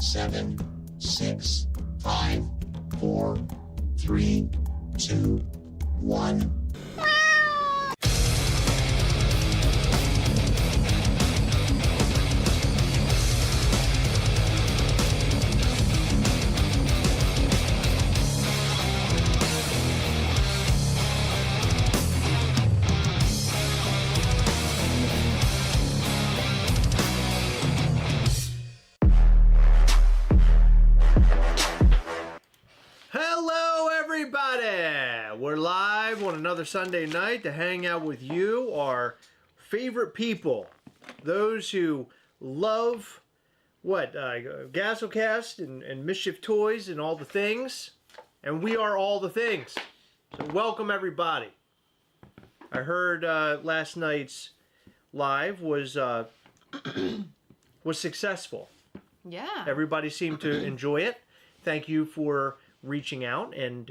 7, 6, 5, 4, 3, 2, 1. Hello everybody! We're live on another Sunday night to hang out with you, our favorite people. Those who love, Gazzlecast and Mischief Toys and all the things. And we are all the things. So welcome everybody. I heard last night's live was successful. Yeah. Everybody seemed to enjoy it. Thank you for reaching out and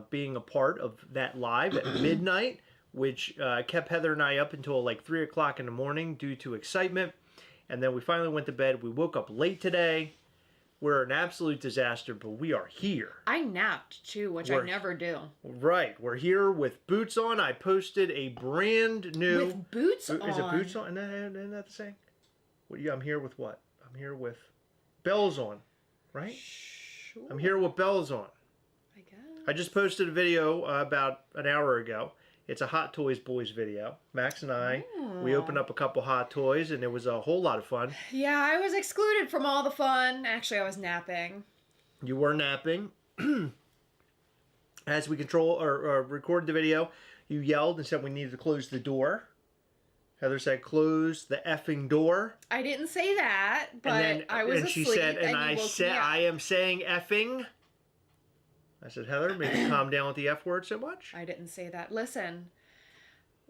being a part of that live at midnight, which kept Heather and I up until like 3 o'clock in the morning due to excitement. And then we finally went to bed. We woke up late today. We're an absolute disaster, but we are here. I napped too, which I never do. Right. We're here with boots on. I posted a brand new... With boots on? Is it boots on? Isn't that the saying? I'm here with what? I'm here with bells on, right? Sure. I'm here with bells on. I guess. I just posted a video about an hour ago. It's a Hot Toys Boys video. Max and I, we opened up a couple Hot Toys, and it was a whole lot of fun. Yeah, I was excluded from all the fun. Actually, I was napping. You were napping. As we recorded the video, you yelled and said we needed to close the door. Heather said, close the effing door. I didn't say that, but I was asleep. She said, and I said, I am saying effing. I said, Heather, maybe calm down with the F word so much. I didn't say that. Listen,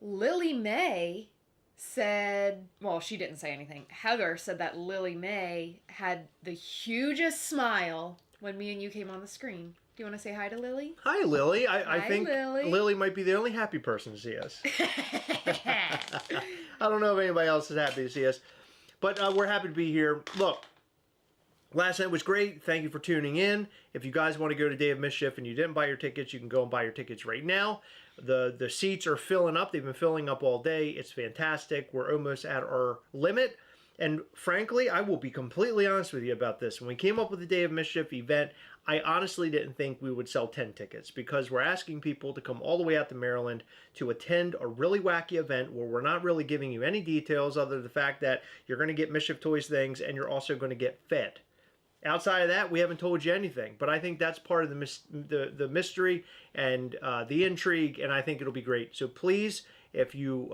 Lily Mae said, well, she didn't say anything. Heather said that Lily Mae had the hugest smile when me and you came on the screen. Do you want to say hi to Lily? Hi, Lily. I think Lily. Lily might be the only happy person to see us. I don't know if anybody else is happy to see us, but we're happy to be here. Look, last night was great. Thank you for tuning in. If you guys want to go to Day of Mischief and you didn't buy your tickets, you can go and buy your tickets right now. The seats are filling up. They've been filling up all day. It's fantastic. We're almost at our limit. And frankly, I will be completely honest with you about this. When we came up with the Day of Mischief event, I honestly didn't think we would sell 10 tickets because we're asking people to come all the way out to Maryland to attend a really wacky event where we're not really giving you any details other than the fact that you're going to get Mischief Toys things and you're also going to get fed. Outside of that, we haven't told you anything, but I think that's part of the mystery and the intrigue, and I think it'll be great. So please, if you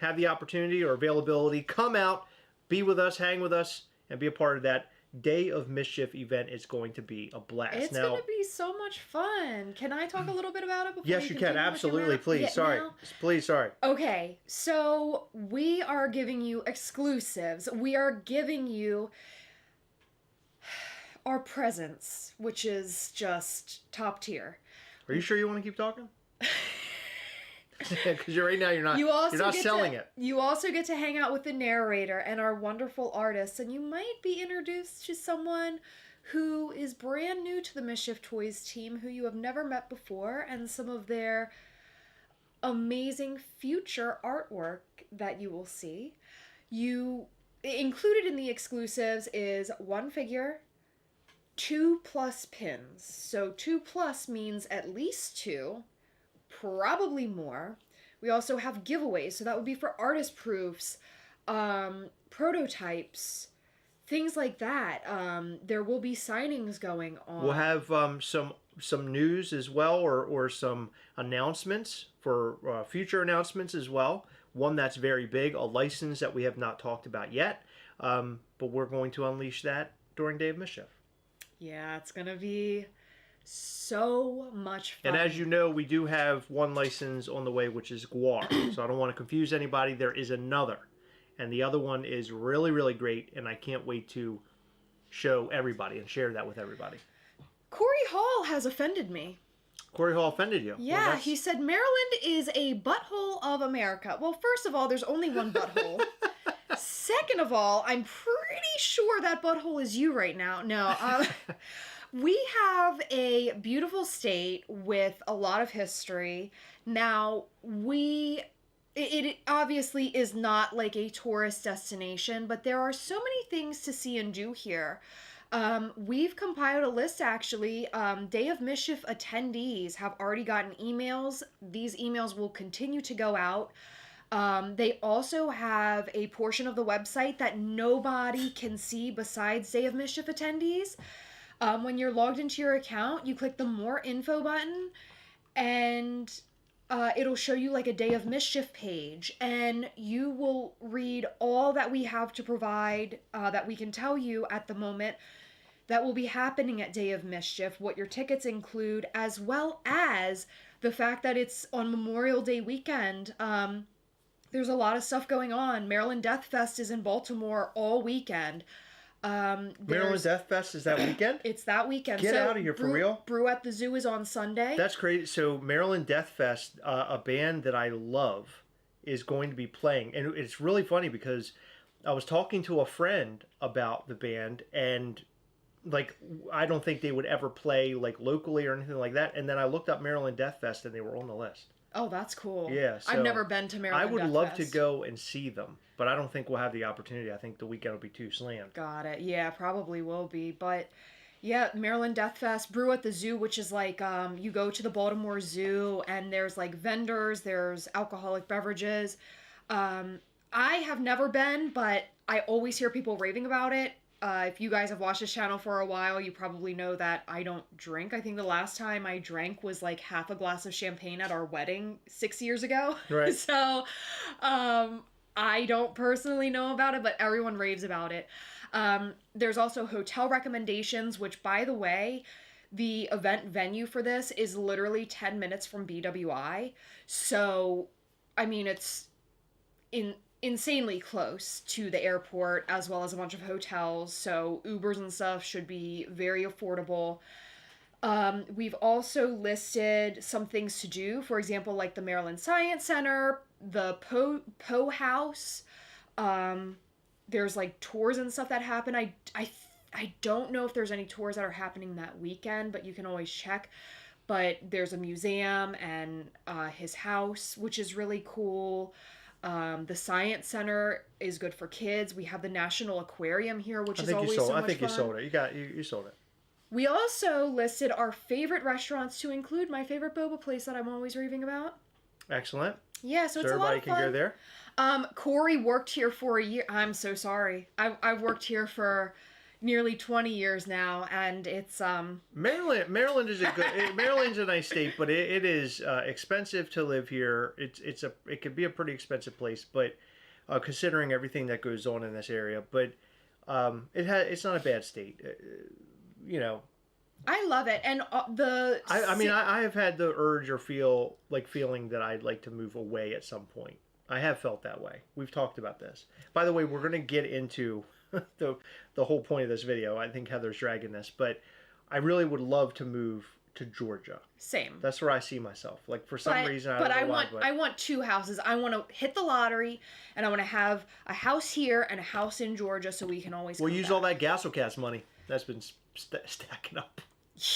have the opportunity or availability, come out, be with us, hang with us, and be a part of that Day of Mischief event. Is going to be a blast. It's going to be so much fun. Can I talk a little bit about it before Yes, you can. Absolutely. Please. Sorry. Please. Sorry. Okay. So we are giving you exclusives. We are giving you our presence, which is just top tier. Are you sure you want to keep talking? Because right now you're not selling it. You also get to hang out with the narrator and our wonderful artists, and you might be introduced to someone who is brand new to the Mischief Toys team, who you have never met before, and some of their amazing future artwork that you will see. Included in the exclusives is one figure, 2+ pins. So 2+ means at least 2. Probably more. We also have giveaways, so that would be for artist proofs, prototypes, things like that. There will be signings going on. We'll have some news as well, or some announcements for future announcements as well. One that's very big, a license that we have not talked about yet, but we're going to unleash that during Day of Mischief. Yeah, it's going to be so much fun. And as you know, we do have one license on the way, which is Guar. So I don't want to confuse anybody. There is another. And the other one is really, really great. And I can't wait to show everybody and share that with everybody. Corey Hall has offended me. Corey Hall offended you? Yeah, well, he said Maryland is a butthole of America. Well, first of all, there's only one butthole. Second of all, I'm pretty sure that butthole is you right now. No, we have a beautiful state with a lot of history. Now, it obviously is not like a tourist destination, but there are so many things to see and do here. We've compiled a list actually. Day of Mischief attendees have already gotten emails. These emails will continue to go out. They also have a portion of the website that nobody can see besides Day of Mischief attendees. When you're logged into your account, you click the More Info button, and it'll show you like a Day of Mischief page, and you will read all that we have to provide, that we can tell you at the moment that will be happening at Day of Mischief, what your tickets include, as well as the fact that it's on Memorial Day weekend. There's a lot of stuff going on. Maryland Death Fest is in Baltimore all weekend. Maryland Death Fest is that weekend? It's that weekend. Get out of here, for real? Brew at the Zoo is on Sunday. That's crazy. So Maryland Death Fest, a band that I love, is going to be playing. And it's really funny because I was talking to a friend about the band, and like, I don't think they would ever play like locally or anything like that. And then I looked up Maryland Death Fest and they were on the list. Oh, that's cool. Yeah, so I've never been to Maryland I would Death love Fest. to go and see them, but I don't think we'll have the opportunity. I think the weekend will be too slammed. Got it. Yeah, probably will be. But yeah, Maryland Death Fest, Brew at the Zoo, which is like you go to the Baltimore Zoo and there's like vendors, there's alcoholic beverages. I have never been, but I always hear people raving about it. If you guys have watched this channel for a while, you probably know that I don't drink. I think the last time I drank was like half a glass of champagne at our wedding 6 years ago. Right. So, I don't personally know about it, but everyone raves about it. There's also hotel recommendations, which, by the way, the event venue for this is literally 10 minutes from BWI. So, I mean, it's insanely close to the airport, as well as a bunch of hotels, so Ubers and stuff should be very affordable. We've also listed some things to do, for example, like the Maryland Science Center, the Poe House. There's like tours and stuff that happen. I don't know if there's any tours that are happening that weekend, but you can always check. But there's a museum and his house, which is really cool. The Science Center is good for kids. We have the National Aquarium here, which is always so much fun. I think you sold it. You sold it. We also listed our favorite restaurants to include my favorite boba place that I'm always raving about. Excellent. Yeah, so it's a lot of fun. Everybody can go there. Corey worked here for a year. I'm so sorry. I've worked here for nearly 20 years now, and it's Maryland is Maryland's a nice state, but it is expensive to live here. It could be a pretty expensive place, but considering everything that goes on in this area, but it's not a bad state. You know, I love it, and I have had the urge or feeling that I'd like to move away at some point. I have felt that way. We've talked about this. By the way, we're going to get into the whole point of this video. I think Heather's dragging this, but I really would love to move to Georgia. Same. That's where I see myself. Like, for some reason, I want two houses. I want to hit the lottery, and I want to have a house here and a house in Georgia, so we can always. We'll use all that GasoCast money that's been stacking up.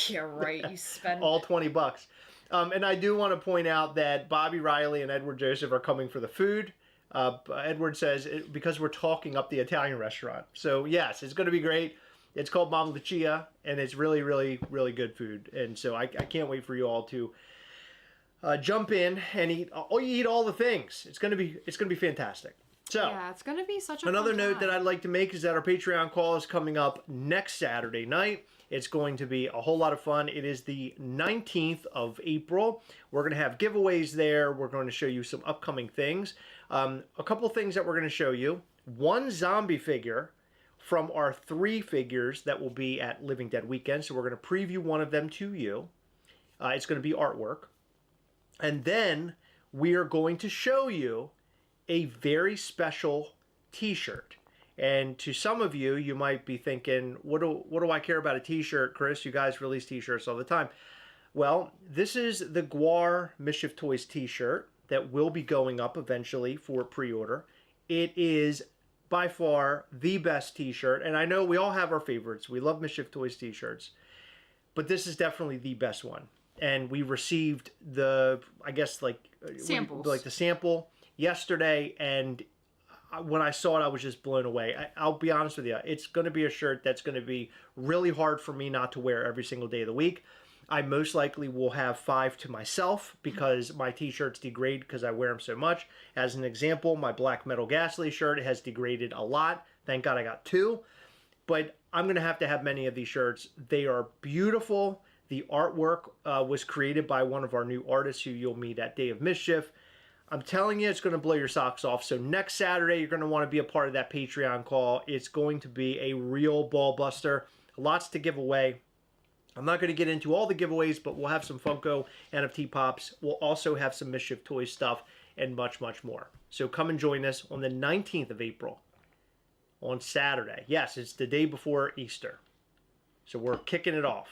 Yeah, right. You spend all $20. And I do want to point out that Bobby Riley and Edward Joseph are coming for the food. Edward says, because we're talking up the Italian restaurant. So, yes, it's going to be great. It's called Mama Lucia, and it's really, really, really good food. And so I can't wait for you all to jump in and eat all the things. It's going to be fantastic. So, yeah, it's going to be such a another fun note time. that I'd like to make is that our Patreon call is coming up next Saturday night. It's going to be a whole lot of fun. It is the 19th of April. We're going to have giveaways there. We're going to show you some upcoming things. A couple things that we're going to show you. One zombie figure from our 3 figures that will be at Living Dead Weekend. So we're going to preview one of them to you. It's going to be artwork. And then we are going to show you a very special t-shirt. And to some of you, you might be thinking, what do I care about a t-shirt, Chris? You guys release t-shirts all the time. Well, this is the Guar Mischief Toys t-shirt that will be going up eventually for pre-order. It is by far the best t-shirt. And I know we all have our favorites. We love Mischief Toys t-shirts. But this is definitely the best one. And we received the, I guess, like... Samples. Like the sample yesterday. And when I saw it, I was just blown away. I'll be honest with you. It's going to be a shirt that's going to be really hard for me not to wear every single day of the week. I most likely will have 5 to myself because my t-shirts degrade because I wear them so much. As an example, my Black Metal Ghastly shirt has degraded a lot. Thank God I got 2. But I'm going to have many of these shirts. They are beautiful. The artwork was created by one of our new artists who you'll meet at Day of Mischief. I'm telling you, it's going to blow your socks off. So next Saturday, you're going to want to be a part of that Patreon call. It's going to be a real ball buster. Lots to give away. I'm not going to get into all the giveaways, but we'll have some Funko NFT pops. We'll also have some Mischief Toys stuff and much, much more. So come and join us on the 19th of April on Saturday. Yes, it's the day before Easter. So we're kicking it off.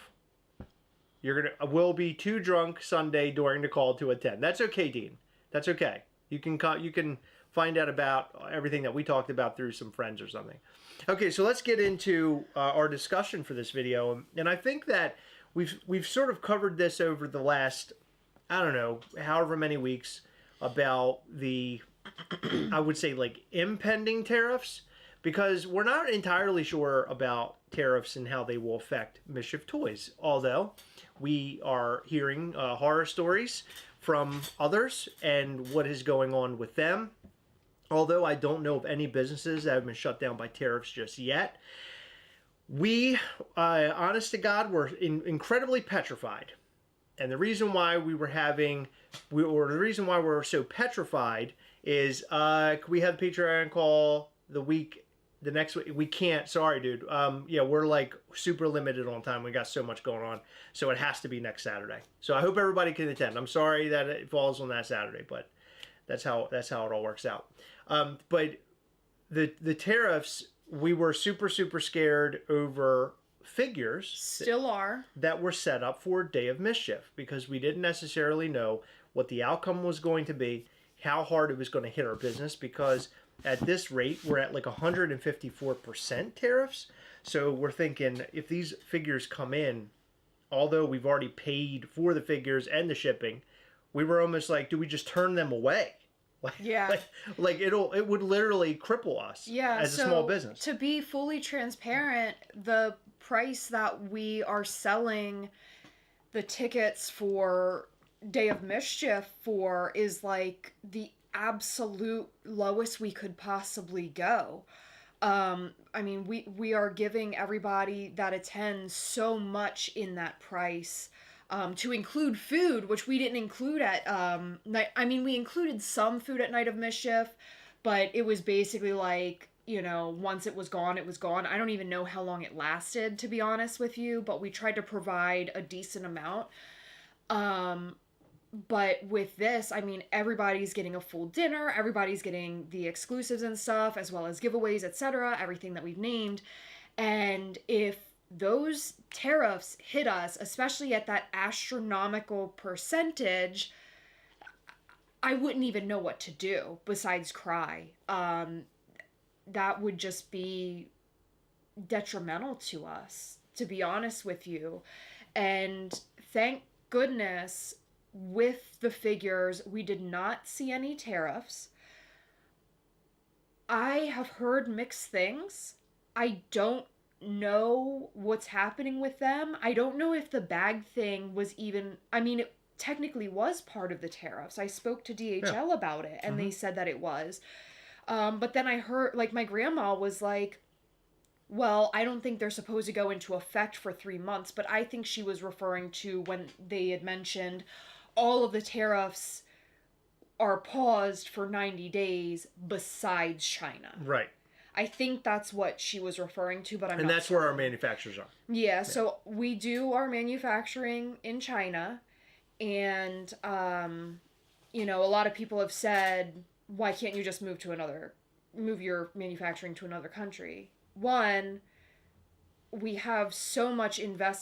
We'll be too drunk Sunday during the call to attend. That's okay, Dean. That's okay. You can find out about everything that we talked about through some friends or something. Okay, so let's get into our discussion for this video. And I think that we've sort of covered this over the last, I don't know, however many weeks about the, I would say, like, impending tariffs, because we're not entirely sure about tariffs and how they will affect Mischief Toys. Although we are hearing horror stories from others and what is going on with them. Although I don't know of any businesses that have been shut down by tariffs just yet. We, honest to God, were incredibly petrified. And the reason why we were so petrified is we had the Patreon call the next week. We can't, sorry, dude. Yeah, we're like super limited on time. We got so much going on. So it has to be next Saturday. So I hope everybody can attend. I'm sorry that it falls on that Saturday, but that's how it all works out. But the tariffs, we were super, super scared over figures. Still are. That were set up for Day of Mischief because we didn't necessarily know what the outcome was going to be, how hard it was going to hit our business, because at this rate, we're at like 154% tariffs. So we're thinking if these figures come in, although we've already paid for the figures and the shipping, we were almost like, do we just turn them away? Yeah. Like it would literally cripple us as a small business. To be fully transparent, the price that we are selling the tickets for Day of Mischief for is like the absolute lowest we could possibly go. I mean, we are giving everybody that attends so much in that price. To include food, which we didn't include at night. I mean, we included some food at Night of Mischief, but it was basically like, you know, once it was gone, it was gone. I don't even know how long it lasted, to be honest with you, but we tried to provide a decent amount. But with this, I mean, everybody's getting a full dinner, everybody's getting the exclusives and stuff, as well as giveaways, etc., everything that we've named. And if those tariffs hit us, especially at that astronomical percentage, I wouldn't even know what to do besides cry. That would just be detrimental to us, to be honest with you. And thank goodness, with the figures, we did not see any tariffs. I have heard mixed things. I don't know what's happening with them. I don't know if the bag thing was even, I mean, it technically was part of the tariffs. I spoke to DHL about it and they said that it was. But then I heard, like, my grandma was like, well, I don't think they're supposed to go into effect for 3 months, but I think she was referring to when they had mentioned all of the tariffs are paused for 90 days besides China. Right. I think that's what she was referring to, but I'm not And that's certain. where our manufacturers are. Yeah, so we do our manufacturing in China, and, you know, a lot of people have said, why can't you just move your manufacturing to another country? One, we have so much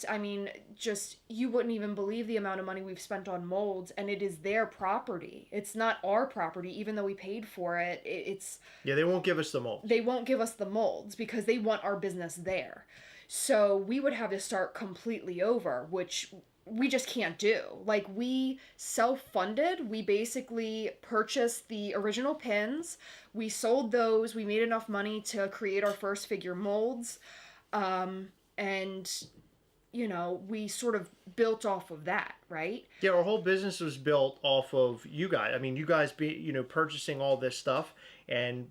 I mean, just you wouldn't even believe the amount of money we've spent on molds, and it is their property. It's not our property, even though we paid for it. It's Yeah, they won't give us the molds. they won't give us the molds because they want our business there. So we would have to start completely over, which we just can't do. Like, we self-funded. We basically purchased the original pins. We sold those. We made enough money to create our first figure molds. And you know, we sort of built off of that, right? Yeah, our whole business was built off of you guys. I mean, you guys purchasing all this stuff and,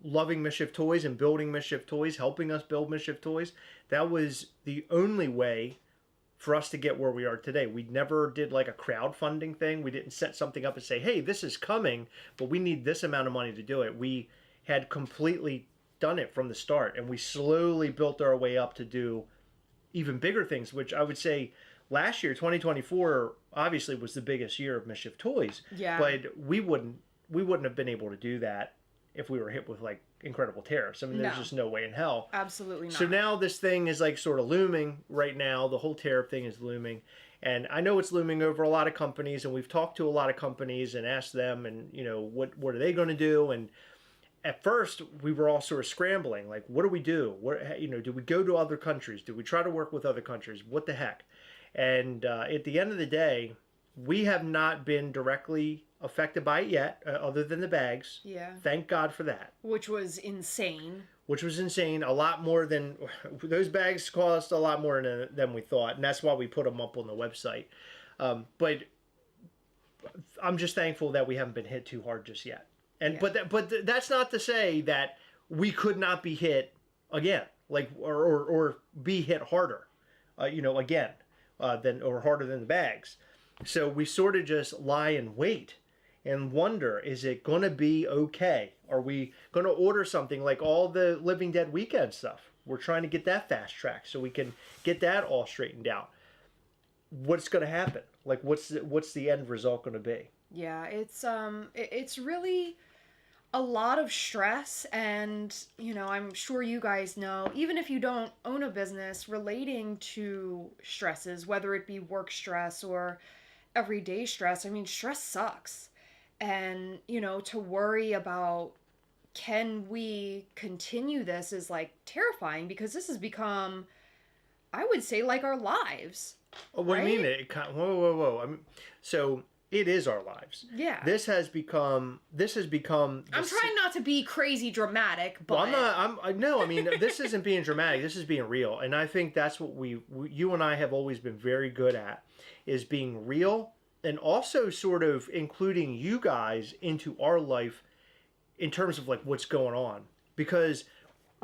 loving Mischief Toys and building Mischief Toys, helping us build Mischief Toys. That was the only way for us to get where we are today. We never did like a crowdfunding thing. We didn't set something up and say, hey, this is coming, but we need this amount of money to do it. We had completely done it from the start, and we slowly built our way up to do even bigger things, which I would say last year, 2024, obviously was the biggest year of Mischief Toys. Yeah. But we wouldn't have been able to do that if we were hit with like incredible tariffs. I mean, there's just no way in hell. Absolutely not. So now this thing is like sort of looming right now. The whole tariff thing is looming. And I know it's looming over a lot of companies, and we've talked to a lot of companies and asked them, and what are they going to do? And at first, we were all sort of scrambling, like, what do we do? Do we go to other countries? Do we try to work with other countries? What the heck? And at the end of the day, we have not been directly affected by it yet, other than the bags. Yeah. Thank God for that. Which was insane. Which was insane. A lot more than... Those bags cost a lot more than we thought, and that's why we put them up on the website. But I'm just thankful that we haven't been hit too hard just yet. And yeah. but that's not to say that we could not be hit again, like or be hit harder, again, or harder than the bags. So we sort of just lie in wait and wonder: is it going to be okay? Are we going to order something like all the Living Dead weekend stuff? We're trying to get that fast tracked so we can get that all straightened out. What's going to happen? Like, what's the end result going to be? Yeah, it's really a lot of stress, and I'm sure you guys know, even if you don't own a business, relating to stresses, whether it be work stress or everyday stress. I mean, stress sucks. And to worry about, can we continue this, is like terrifying, because this has become, I would say, like our lives. What do you mean? Whoa. I mean, so it is our lives. Yeah. This has become. I'm trying not to be crazy dramatic, but No. I mean, this isn't being dramatic. This is being real, and I think that's what you and I have always been very good at, is being real, and also sort of including you guys into our life, in terms of like what's going on. Because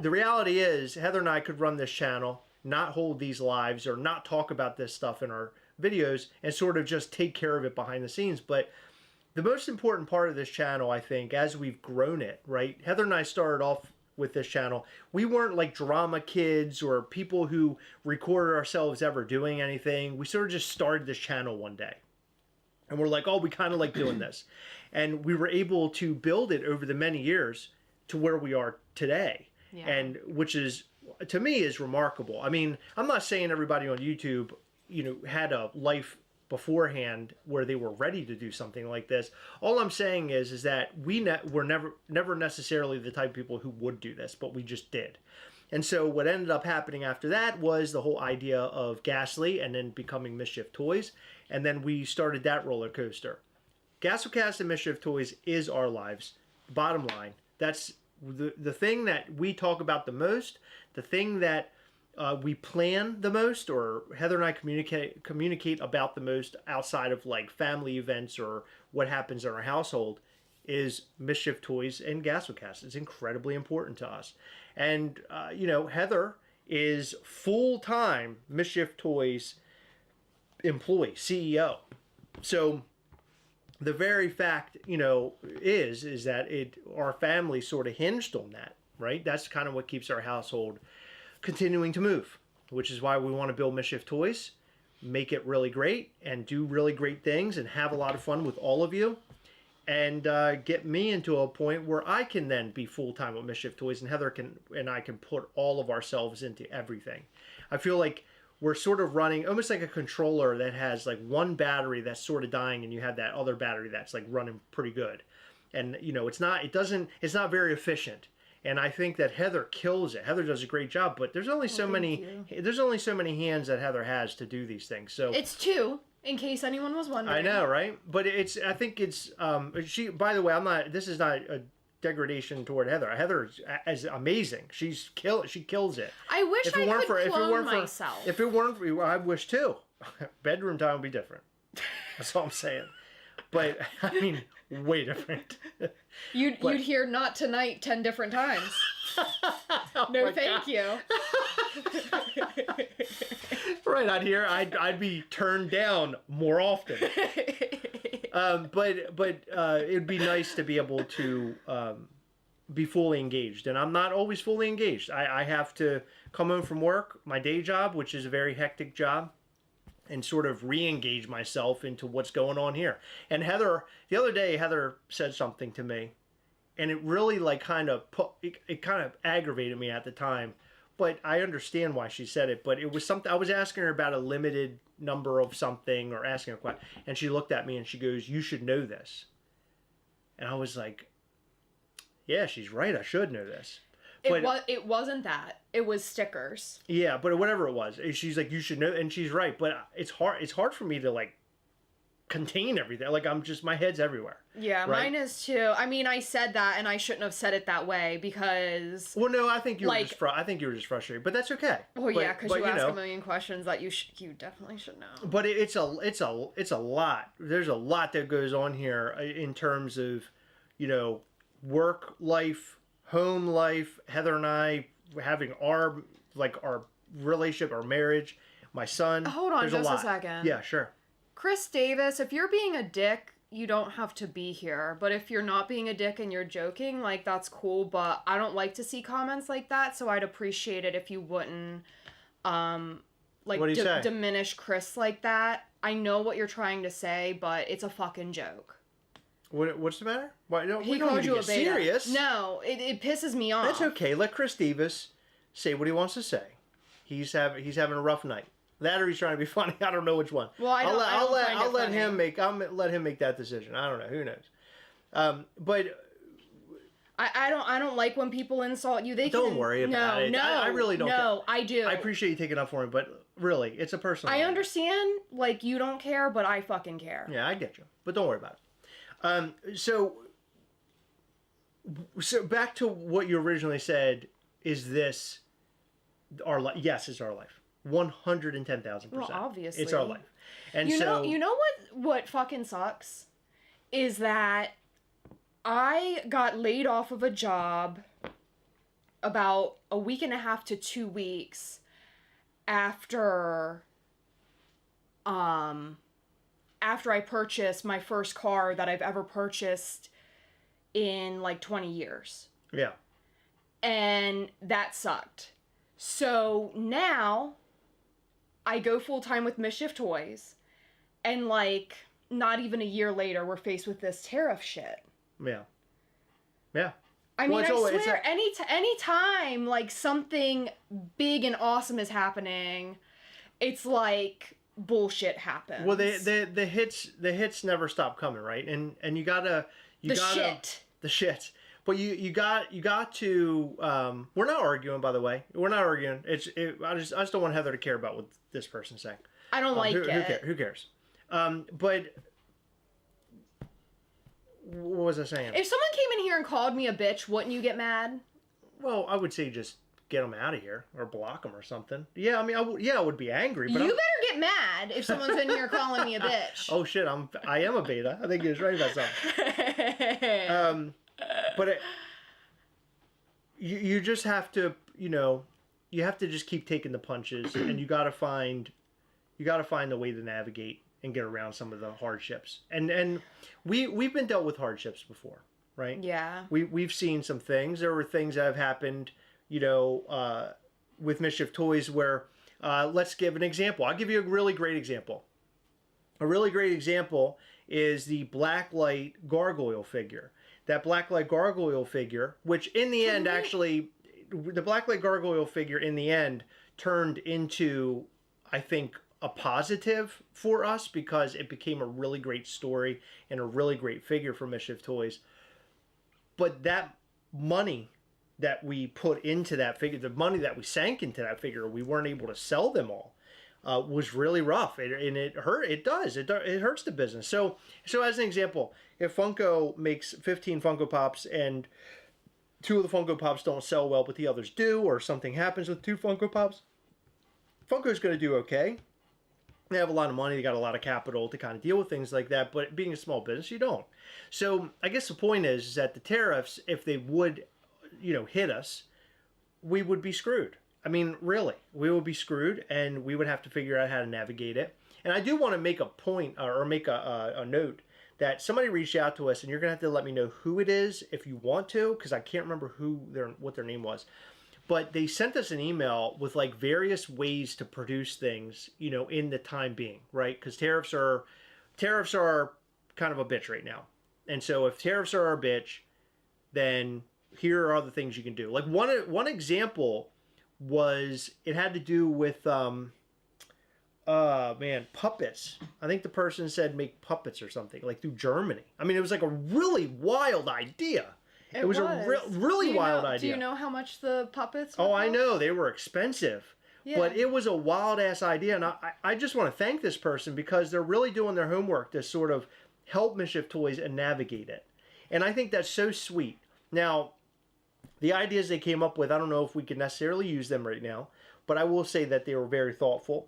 the reality is, Heather and I could run this channel, not hold these lives, or not talk about this stuff in our videos, and sort of just take care of it behind the scenes. But the most important part of this channel, I think, as we've grown it, right? Heather and I started off with this channel. We weren't like drama kids or people who recorded ourselves ever doing anything. We sort of just started this channel one day. And we're like, oh, we kind of like doing this. And we were able to build it over the many years to where we are today. Yeah. And which is, to me, is remarkable. I mean, I'm not saying everybody on YouTube, had a life beforehand where they were ready to do something like this. All I'm saying is that we're never necessarily the type of people who would do this, but we just did. And so what ended up happening after that was the whole idea of Ghastly, and then becoming Mischief Toys. And then we started that roller coaster. GastroCast and Mischief Toys is our lives. Bottom line, that's the thing that we talk about the most, the thing that we plan the most, or Heather and I communicate about the most outside of like family events or what happens in our household, is Mischief Toys and GastroCast. It's incredibly important to us. And, Heather is full-time Mischief Toys employee, CEO. So the very fact, is that our family sort of hinged on that, right? That's kind of what keeps our household continuing to move, which is why we want to build Mischief Toys, make it really great, and do really great things, and have a lot of fun with all of you. and get me into a point where I can then be full-time with Mischief Toys, and Heather and I can put all of ourselves into everything. I feel like we're sort of running almost like a controller that has like one battery that's sort of dying, and you have that other battery that's like running pretty good. And it's not very efficient. And I think that Heather kills it. Heather does a great job, but there's only so many hands that Heather has to do these things. So it's two, in case anyone was wondering. I know, right? But I think it's she, by the way, this is not a degradation toward Heather. Heather is amazing. She kills it. I wish I could clone myself. If it weren't for, I wish too. Bedroom time would be different. That's all I'm saying. But I mean, way different. You'd hear "not tonight" 10 different times. No, thank you. Right out here, I'd be turned down more often. But it'd be nice to be able to be fully engaged, and I'm not always fully engaged. I have to come home from work, my day job, which is a very hectic job, and sort of re-engage myself into what's going on here. And Heather, the other day, Heather said something to me, and it really kind of aggravated me at the time. But I understand why she said it. But it was something I was asking her about a limited number of something, or asking her a question, and she looked at me and she goes, "You should know this." And I was like, "Yeah, she's right. I should know this." It wasn't that. It was stickers. Yeah, but whatever it was, she's like, "You should know," and she's right. But it's hard for me to contain everything. My head's everywhere. Yeah, right? Mine is too. I mean, I said that, and I shouldn't have said it that way because. Well, no, I think you were just frustrated, but that's okay. Well, yeah, because you ask a million questions that you definitely should know. But it's a lot. There's a lot that goes on here in terms of, work life, home life. Heather and I having our relationship, our marriage, my son. Hold on just a second. Yeah, sure. Chris Davis, if you're being a dick, you don't have to be here. But if you're not being a dick and you're joking, that's cool. But I don't like to see comments like that, so I'd appreciate it if you wouldn't, what do you say? Diminish Chris like that. I know what you're trying to say, but it's a fucking joke. What's the matter? Why don't he we don't called need you to a get beta. serious? No, it pisses me off. That's okay. Let Chris Davis say what he wants to say. He's having a rough night. That or he's trying to be funny. I don't know which one. Well, I'll let him make that decision. I don't know. Who knows? But I don't like when people insult you. Don't worry about it. No, I really don't. No, I do. I appreciate you taking up for him, but really, it's a personal. I understand. You don't care, but I fucking care. Yeah, I get you, but don't worry about it. So back to what you originally said. Is this our life? Yes, it's our life. 110,000%. Well, obviously, it's our life. And you know what fucking sucks is that I got laid off of a job about a week and a half to 2 weeks after I purchased my first car that I've ever purchased in 20 years. Yeah. And that sucked. So now I go full time with Mischief Toys, and not even a year later, we're faced with this tariff shit. Yeah. Yeah. I mean, I swear, any time something big and awesome is happening, it's bullshit happens. Well, the hits never stop coming, right? And you gotta the shit. But you got to. We're not arguing, by the way. We're not arguing. I just don't want Heather to care about what this person's saying. I don't like it. Who cares? But what was I saying? If someone came in here and called me a bitch, wouldn't you get mad? Well, I would say just get them out of here or block them or something. Yeah, I mean, I would be angry. But you better get mad if someone's in here calling me a bitch. Oh shit, I am a beta. I think he was right about something. But you just have to, you have to just keep taking the punches, and you got to find a way to navigate and get around some of the hardships. And we've been dealt with hardships before, right? Yeah. We've seen some things. There were things that have happened, with Mischief Toys where, let's give an example. I'll give you a really great example. A really great example is the Blacklight gargoyle figure. That Blacklight gargoyle figure, which in the end actually, the Blacklight gargoyle figure in the end turned into, I think, a positive for us because it became a really great story and a really great figure for Mischief Toys. But that money that we put into that figure, the money that we sank into that figure, we weren't able to sell them all. Was really rough, and it hurt. It hurts the business. So as an example, if Funko makes 15 Funko Pops and 2 of the Funko Pops don't sell well, but the others do, or something happens with 2 Funko Pops, Funko's going to do okay. They have a lot of money, they got a lot of capital to kind of deal with things like that, but being a small business, you don't. So I guess the point is that the tariffs, if they would, hit us, we would be screwed. I mean, really, we would be screwed, and we would have to figure out how to navigate it. And I do want to make a point, or make a note, that somebody reached out to us, and you're going to have to let me know who it is if you want to, because I can't remember what their name was. But they sent us an email with like various ways to produce things, in the time being, right? Because tariffs are kind of a bitch right now. And so if tariffs are a bitch, then here are the things you can do. Like one example was, it had to do with puppets. I think the person said make puppets or something, like through Germany. I mean, it was like a really wild idea. It was a really wild idea. Do you know how much the puppets were? Oh, cost? I know. They were expensive. Yeah. But it was a wild-ass idea. And I just want to thank this person because they're really doing their homework to sort of help Mischief Toys and navigate it. And I think that's so sweet. Now, the ideas they came up with, I don't know if we can necessarily use them right now, but I will say that they were very thoughtful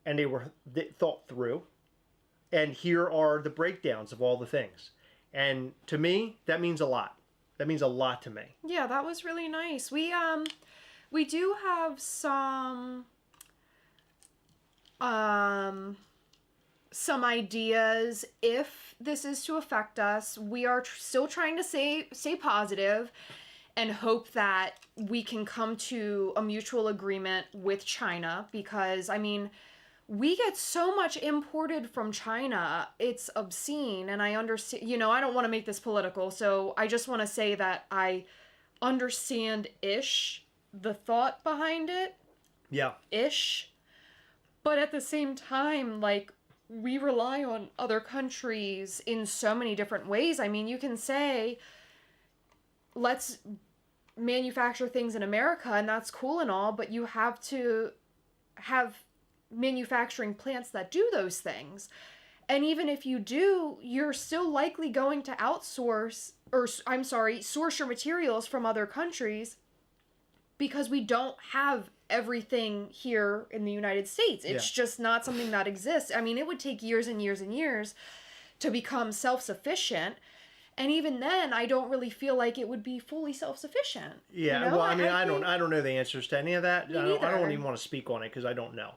and they were thought through. And here are the breakdowns of all the things. And to me, that means a lot. That means a lot to me. Yeah, that was really nice. We do have some ideas if this is to affect us. We are still trying to stay positive and hope that we can come to a mutual agreement with China, because I mean, we get so much imported from China, it's obscene. And I understand, I don't want to make this political, so I just want to say that I understand-ish the thought behind it. Yeah. Ish. But at the same time, like, we rely on other countries in so many different ways. I mean, you can say, let's manufacture things in America, and that's cool and all, but you have to have manufacturing plants that do those things. And even if you do, you're still likely going to source your materials from other countries, because we don't have everything here in the United States. It's just not something that exists. I mean, it would take years and years and years to become self-sufficient. And even then, I don't really feel like it would be fully self-sufficient. Yeah, well, I mean, I don't know the answers to any of that. I don't even want to speak on it because I don't know.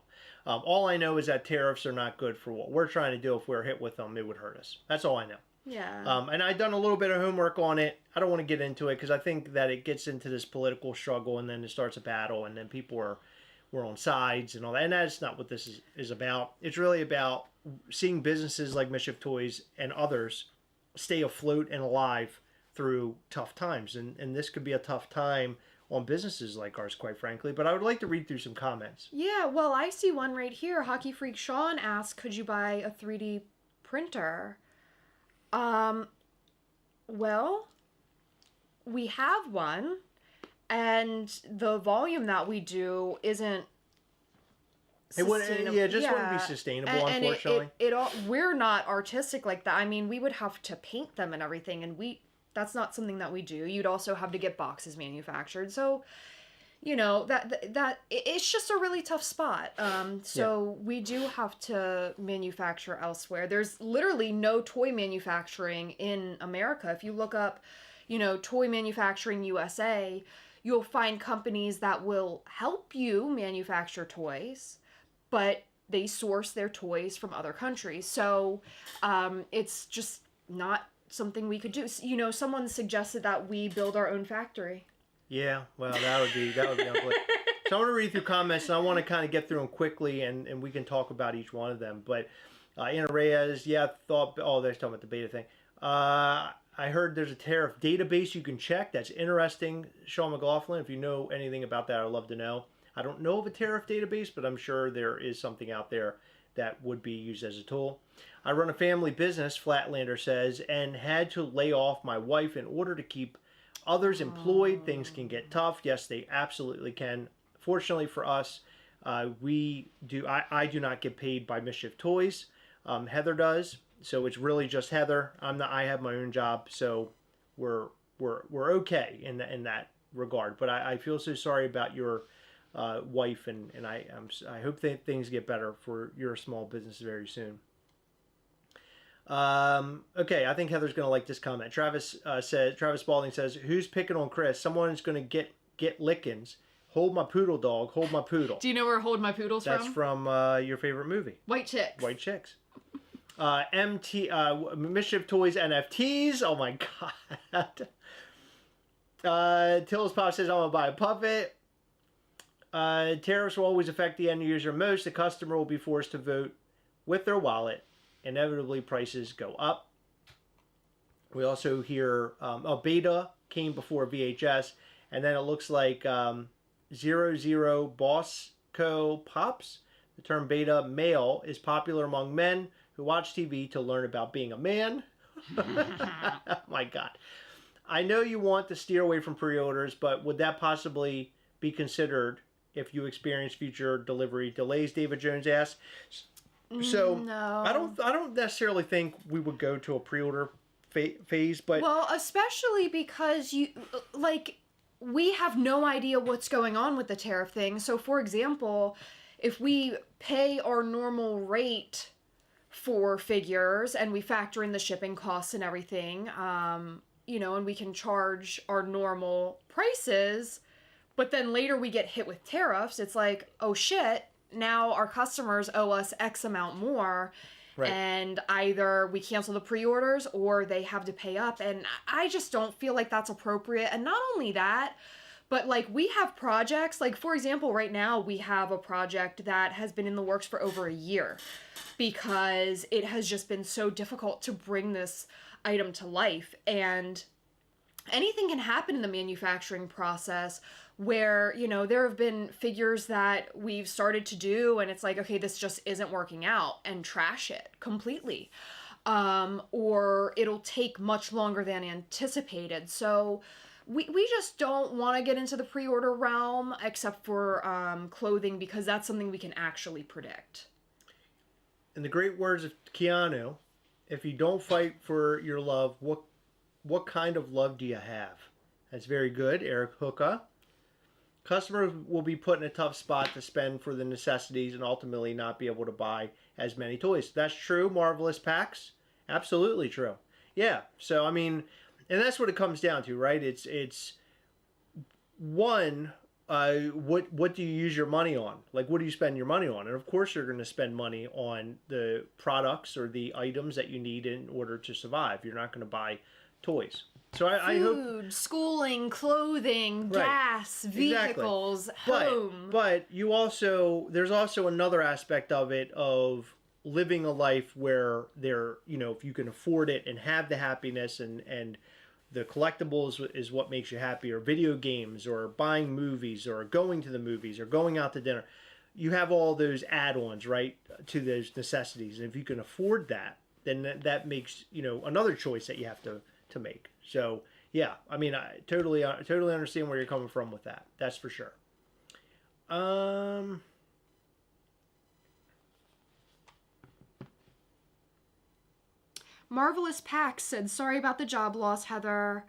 All I know is that tariffs are not good for what we're trying to do. If we're hit with them, it would hurt us. That's all I know. Yeah. And I've done a little bit of homework on it. I don't want to get into it because I think that it gets into this political struggle, and then it starts a battle, and then people we're on sides and all that. And that's not what this is about. It's really about seeing businesses like Mischief Toys and others stay afloat and alive through tough times. And this could be a tough time on businesses like ours, quite frankly. But I would like to read through some comments. Yeah, well, I see one right here. Hockey Freak Sean asked, could you buy a 3D printer? Well, we have one, and the volume that we do isn't sustainable. It just wouldn't be sustainable, unfortunately. We're not artistic like that. I mean, we would have to paint them and everything, and that's not something that we do. You'd also have to get boxes manufactured. So, that it's just a really tough spot. We do have to manufacture elsewhere. There's literally no toy manufacturing in America. If you look up, Toy Manufacturing USA, you'll find companies that will help you manufacture toys, but they source their toys from other countries. So it's just not something we could do. Someone suggested that we build our own factory. Yeah, well, that would be ugly. So I want to read through comments, and I want to kind of get through them quickly, and we can talk about each one of them. But Anna Reyes, yeah, thought. Oh, they're talking about the beta thing. I heard there's a tariff database you can check. That's interesting, Sean McLaughlin. If you know anything about that, I'd love to know. I don't know of a tariff database, but I'm sure there is something out there that would be used as a tool. I run a family business, Flatlander says, and had to lay off my wife in order to keep others employed. Things can get tough. Yes, they absolutely can. Fortunately for us, we do. I do not get paid by Mischief Toys. Heather does, so it's really just Heather. I'm not. I have my own job, so we're okay in that regard. But I feel so sorry about your wife, and I hope that things get better for your small business very soon. Okay, I think Heather's gonna like this comment. Travis Spalding says, "Who's picking on Chris? Someone's gonna get lickings. Hold my poodle, dog. Hold my poodle." Do you know where Hold My Poodle's That's from your favorite movie, White Chicks. White Chicks. Mischief Toys NFTs. Oh my god. Tillis Pop says, "I'm gonna buy a puppet." Tariffs will always affect the end user most. The customer will be forced to vote with their wallet. Inevitably, prices go up. We also hear beta came before VHS, and then it looks like 00 Bosco Pops. The term beta male is popular among men who watch TV to learn about being a man. Oh my God. I know you want to steer away from pre-orders, but would that possibly be considered if you experience future delivery delays? David Jones asks. So no. I don't necessarily think we would go to a pre-order phase, but well, especially because we have no idea what's going on with the tariff thing. So, for example, if we pay our normal rate for figures and we factor in the shipping costs and everything, and we can charge our normal prices, but then later we get hit with tariffs, it's like, oh shit, now our customers owe us X amount more. Right. And either we cancel the pre-orders or they have to pay up. And I just don't feel like that's appropriate. And not only that, but we have projects, for example, right now we have a project that has been in the works for over a year because it has just been so difficult to bring this item to life. And anything can happen in the manufacturing process where, there have been figures that we've started to do and it's like, okay, this just isn't working out, and trash it completely. Or it'll take much longer than anticipated. So we just don't want to get into the pre-order realm except for clothing, because that's something we can actually predict. In the great words of Keanu, if you don't fight for your love, what kind of love do you have? That's very good, Eric Hooka. Customers will be put in a tough spot to spend for the necessities and ultimately not be able to buy as many toys. That's true, Marvelous Packs. Absolutely true. Yeah, so I mean, and that's what it comes down to, right? It's one, what do you use your money on? What do you spend your money on? And of course you're going to spend money on the products or the items that you need in order to survive. You're not going to buy toys. So I hope food, schooling, clothing, right, gas, vehicles, exactly. Home. But there's also another aspect of it of living a life where if you can afford it and have the happiness and the collectibles is what makes you happy, or video games, or buying movies, or going to the movies, or going out to dinner. You have all those add-ons, right, to those necessities. And if you can afford that, then that makes, another choice that you have to make. So yeah, I mean, I totally understand where you're coming from with that. That's for sure. Marvelous Pax said, "Sorry about the job loss, Heather.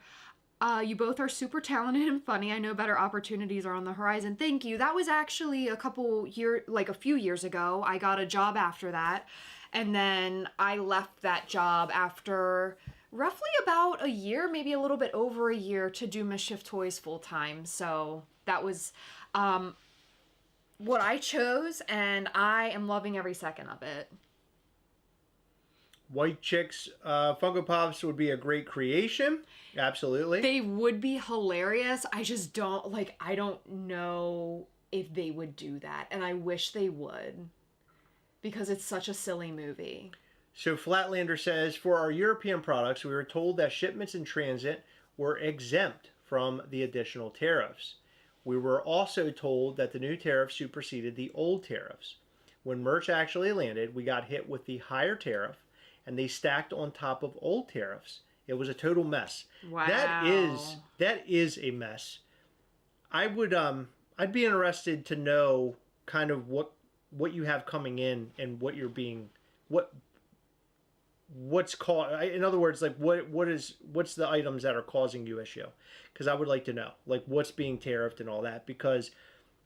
You both are super talented and funny. I know better opportunities are on the horizon." Thank you. That was actually a few years ago. I got a job after that, and then I left that job after roughly about a year, maybe a little bit over a year, to do Mischief Toys full time. So that was what I chose, and I am loving every second of it. White Chicks Funko Pops would be a great creation. Absolutely. They would be hilarious. I just don't, I don't know if they would do that, and I wish they would. because it's such a silly movie. So Flatlander says, for our European products, we were told that shipments in transit were exempt from the additional tariffs. We were also told that the new tariff superseded the old tariffs. When merch actually landed, we got hit with the higher tariff, and they stacked on top of old tariffs. It was a total mess. Wow. That is a mess. I'd be interested to know kind of what you have coming in and what you're being what's in other words, like what's the items that are causing you issue, because I would like to know like what's being tariffed and all that, because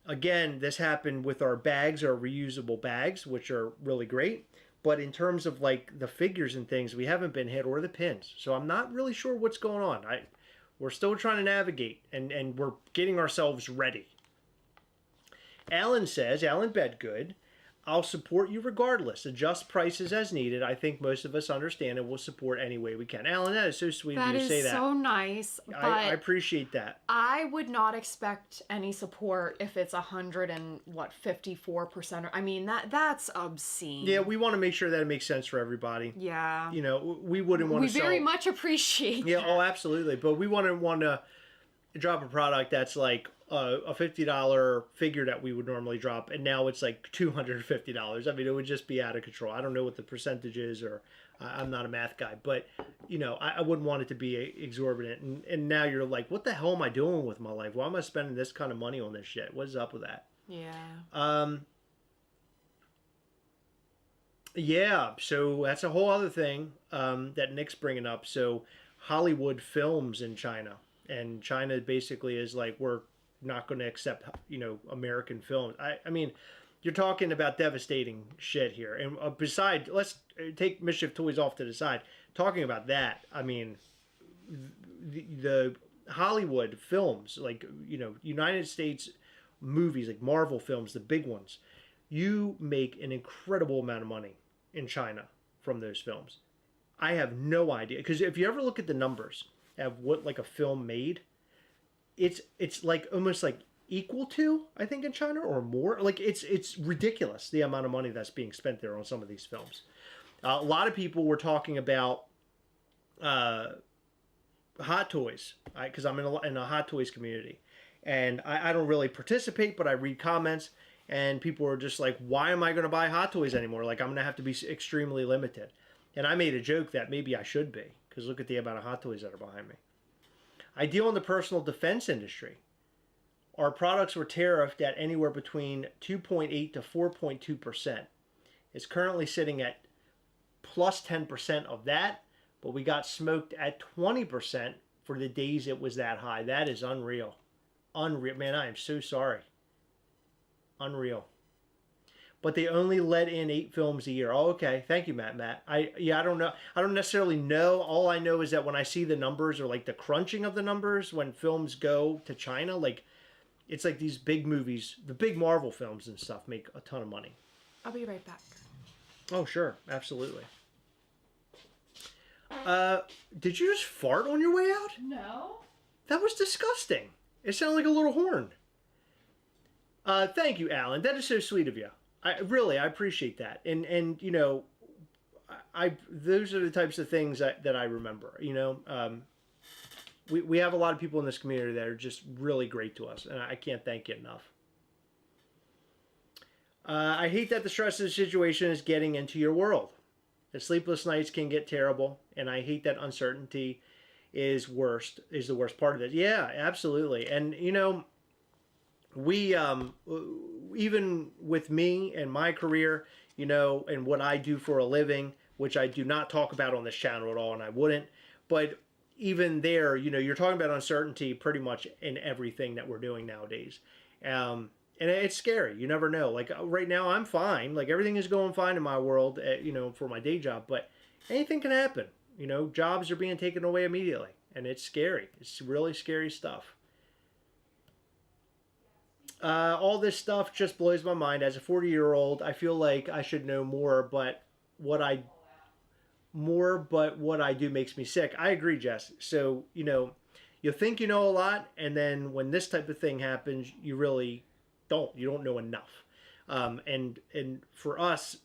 again, this happened with our bags, our reusable bags, which are really great, but in terms of like the figures and things, we haven't been hit, or the pins, so I'm not really sure what's going on. We're still trying to navigate, and we're getting ourselves ready. Alan Bedgood, I'll support you regardless. Adjust prices as needed. I think most of us understand and will support any way we can. Alan, that is so sweet of you to say that. That is so nice. But I appreciate that. I would not expect any support if it's 54%. I mean, that's obscene. Yeah, we want to make sure that it makes sense for everybody. Yeah. You know, we wouldn't want to We very much appreciate Yeah, that. oh, absolutely. But we wouldn't want to drop a product that's like a $50 figure that we would normally drop, and now it's like $250. I mean, it would just be out of control. I don't know what the percentage is, or I'm not a math guy, but you know, I wouldn't want it to be exorbitant. And now you're like, what the hell am I doing with my life? Why am I spending this kind of money on this shit? What is up with that? Yeah. Yeah. So that's a whole other thing that Nick's bringing up. So Hollywood films in China, and China basically is like, we're not going to accept, you know, American films. I mean, you're talking about devastating shit here. And beside, let's take Mischief Toys off to the side. Talking about that, I mean, the Hollywood films, like, you know, United States movies, like Marvel films, the big ones, you make an incredible amount of money in China from those films. I have no idea, because if you ever look at the numbers of what like a film made, it's like almost like equal to, I think, in China or more. Like it's ridiculous the amount of money that's being spent there on some of these films. A lot of people were talking about Hot Toys, because I'm in a Hot Toys community, and I don't really participate, but I read comments, and people are just like, why am I going to buy Hot Toys anymore? Like, I'm going to have to be extremely limited. And I made a joke that maybe I should be, because look at the amount of Hot Toys that are behind me. I deal in the personal defense industry. Our products were tariffed at anywhere between 2.8 to 4.2%. It's currently sitting at plus 10% of that, but we got smoked at 20% for the days it was that high. That is unreal. Unreal. Man, I am so sorry. Unreal. But they only let in 8 films a year. Oh, okay. Thank you, Matt. I don't know. I don't necessarily know. All I know is that when I see the numbers, or like the crunching of the numbers when films go to China, like it's like these big movies, the big Marvel films and stuff make a ton of money. I'll be right back. Oh, sure. Absolutely. Did you just fart on your way out? No. That was disgusting. It sounded like a little horn. Thank you, Alan. That is so sweet of you. I appreciate that. And you know, those are the types of things that I remember. You know, we have a lot of people in this community that are just really great to us, and I can't thank you enough. I hate that the stress of the situation is getting into your world. The sleepless nights can get terrible, and I hate that uncertainty is the worst part of it. Yeah, absolutely. And you know, we even with me and my career, you know, and what I do for a living, which I do not talk about on this channel at all, and I wouldn't, but even there, you know, you're talking about uncertainty pretty much in everything that we're doing nowadays. And it's scary. You never know. Like right now, I'm fine. Like everything is going fine in my world, you know, for my day job, but anything can happen. You know, jobs are being taken away immediately, and it's scary. It's really scary stuff. All this stuff just blows my mind. As a 40-year-old, I feel like I should know more, but what I do makes me sick. I agree, Jess. So, you know, you think you know a lot, and then when this type of thing happens, you really don't. You don't know enough. And for us,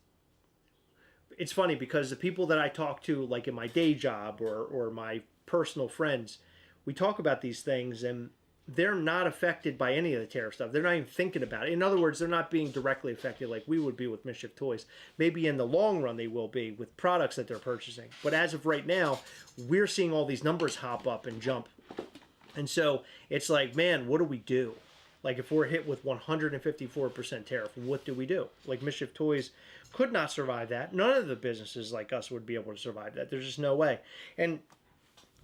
it's funny because the people that I talk to, like in my day job or my personal friends, we talk about these things and they're not affected by any of the tariff stuff. They're not even thinking about it. In other words, they're not being directly affected like we would be with Mischief Toys. Maybe in the long run they will be with products that they're purchasing. But as of right now, we're seeing all these numbers hop up and jump. And so it's like, man, what do we do? Like if we're hit with 154% tariff, what do we do? Like Mischief Toys could not survive that. None of the businesses like us would be able to survive that. There's just no way. And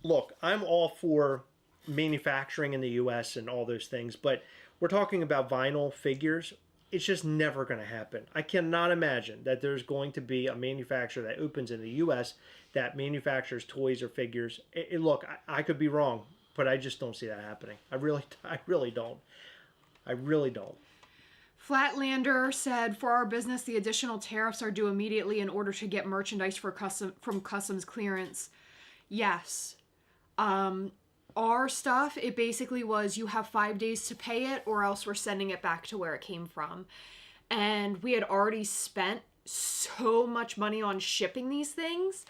look, I'm all for manufacturing in the U.S. and all those things, but we're talking about vinyl figures. It's just never going to happen. I cannot imagine that there's going to be a manufacturer that opens in the U.S. that manufactures toys or figures. Look, I could be wrong, but I just don't see that happening. I really don't. I really don't. Flatlander said, for our business, the additional tariffs are due immediately in order to get merchandise from customs clearance. Yes. Our stuff, it basically was you have 5 days to pay it or else we're sending it back to where it came from. And we had already spent so much money on shipping these things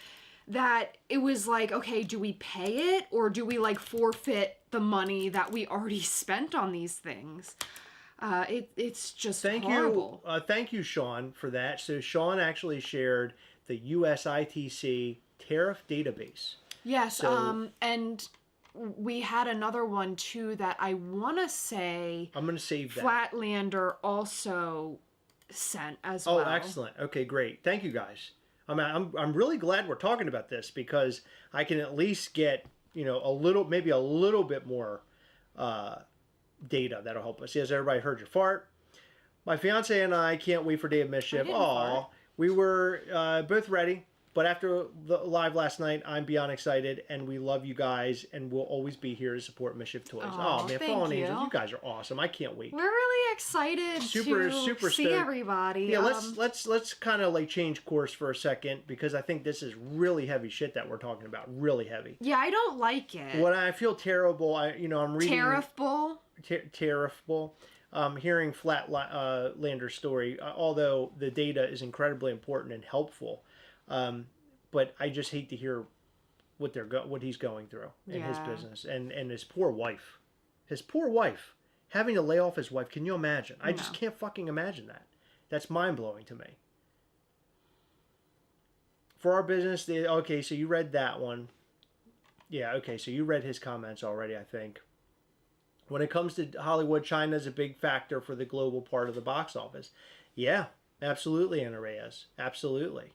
that it was like, okay, do we pay it or do we like forfeit the money that we already spent on these things? It's just horrible. Thank you, Sean, for that. So Sean actually shared the USITC tariff database. Yes, and we had another one too that I want to say I'm going to save that. Flatlander also sent as well. Oh, excellent. Okay, great. Thank you guys. I'm really glad we're talking about this because I can at least get, maybe a little bit more data that'll help us. Yes, everybody heard your fart. My fiance and I can't wait for Day of Mischief. We were both ready. But after the live last night, I'm beyond excited, and we love you guys, and we'll always be here to support Mischief Toys. Oh man, Fallen Angels, you guys are awesome. I can't wait. We're really excited to see stoked. everybody. Yeah, let's kind of like change course for a second because I think this is really heavy shit that we're talking about. Really heavy. Yeah, I don't like it. What I feel terrible. I'm reading Tariff Bull. Tariff Bull. Hearing Flatlander's story, although the data is incredibly important and helpful. But I just hate to hear what he's going through in his business and his poor wife. His poor wife having to lay off his wife. Can you imagine? I just can't fucking imagine that. That's mind blowing to me. For our business, okay, so you read that one. Yeah, okay, so you read his comments already, I think. When it comes to Hollywood, China is a big factor for the global part of the box office. Yeah, absolutely, Ana Reyes. Absolutely.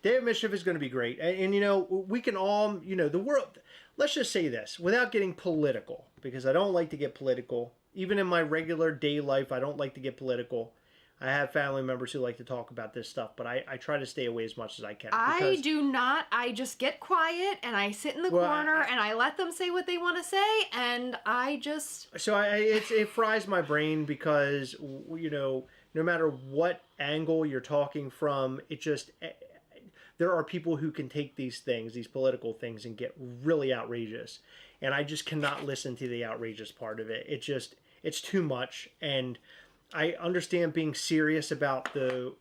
Day of Mischief is going to be great. And we can all, the world, let's just say this, without getting political, because I don't like to get political. Even in my regular day life, I don't like to get political. I have family members who like to talk about this stuff, but I try to stay away as much as I can. I do not. I just get quiet and I sit in the corner and I let them say what they want to say, and I just... So it fries my brain because, no matter what angle you're talking from, it just... There are people who can take these things, these political things, and get really outrageous. And I just cannot listen to the outrageous part of it. It's too much. And I understand being serious about the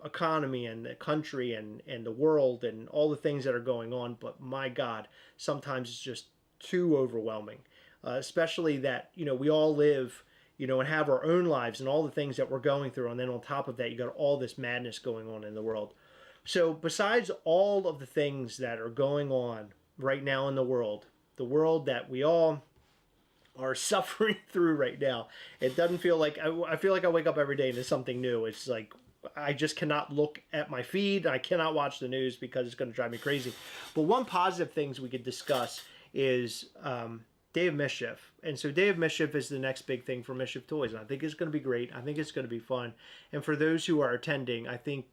economy and the country and the world and all the things that are going on. But my God, sometimes it's just too overwhelming. Especially that, we all live... and have our own lives and all the things that we're going through. And then on top of that, you got all this madness going on in the world. So besides all of the things that are going on right now in the world that we all are suffering through right now, it doesn't feel like, I feel like I wake up every day and there's something new. It's like, I just cannot look at my feed. I cannot watch the news because it's going to drive me crazy. But one positive things we could discuss is, Day of Mischief. And so Day of Mischief is the next big thing for Mischief Toys. And I think it's going to be great. I think it's going to be fun. And for those who are attending, I think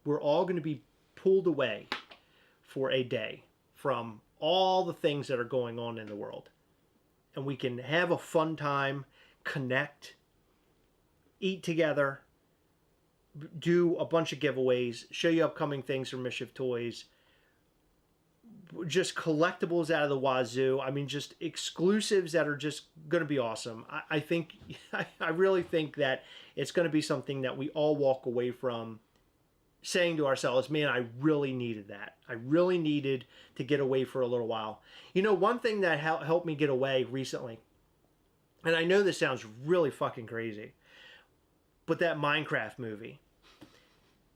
we're all going to be pulled away for a day from all the things that are going on in the world. And we can have a fun time, connect, eat together, do a bunch of giveaways, show you upcoming things from Mischief Toys. just collectibles out of the wazoo. I mean, just exclusives that are just going to be awesome. I think, I really think that it's going to be something that we all walk away from saying to ourselves, man, I really needed that. I really needed to get away for a little while. You know, one thing that helped me get away recently, and I know this sounds really fucking crazy, but that Minecraft movie,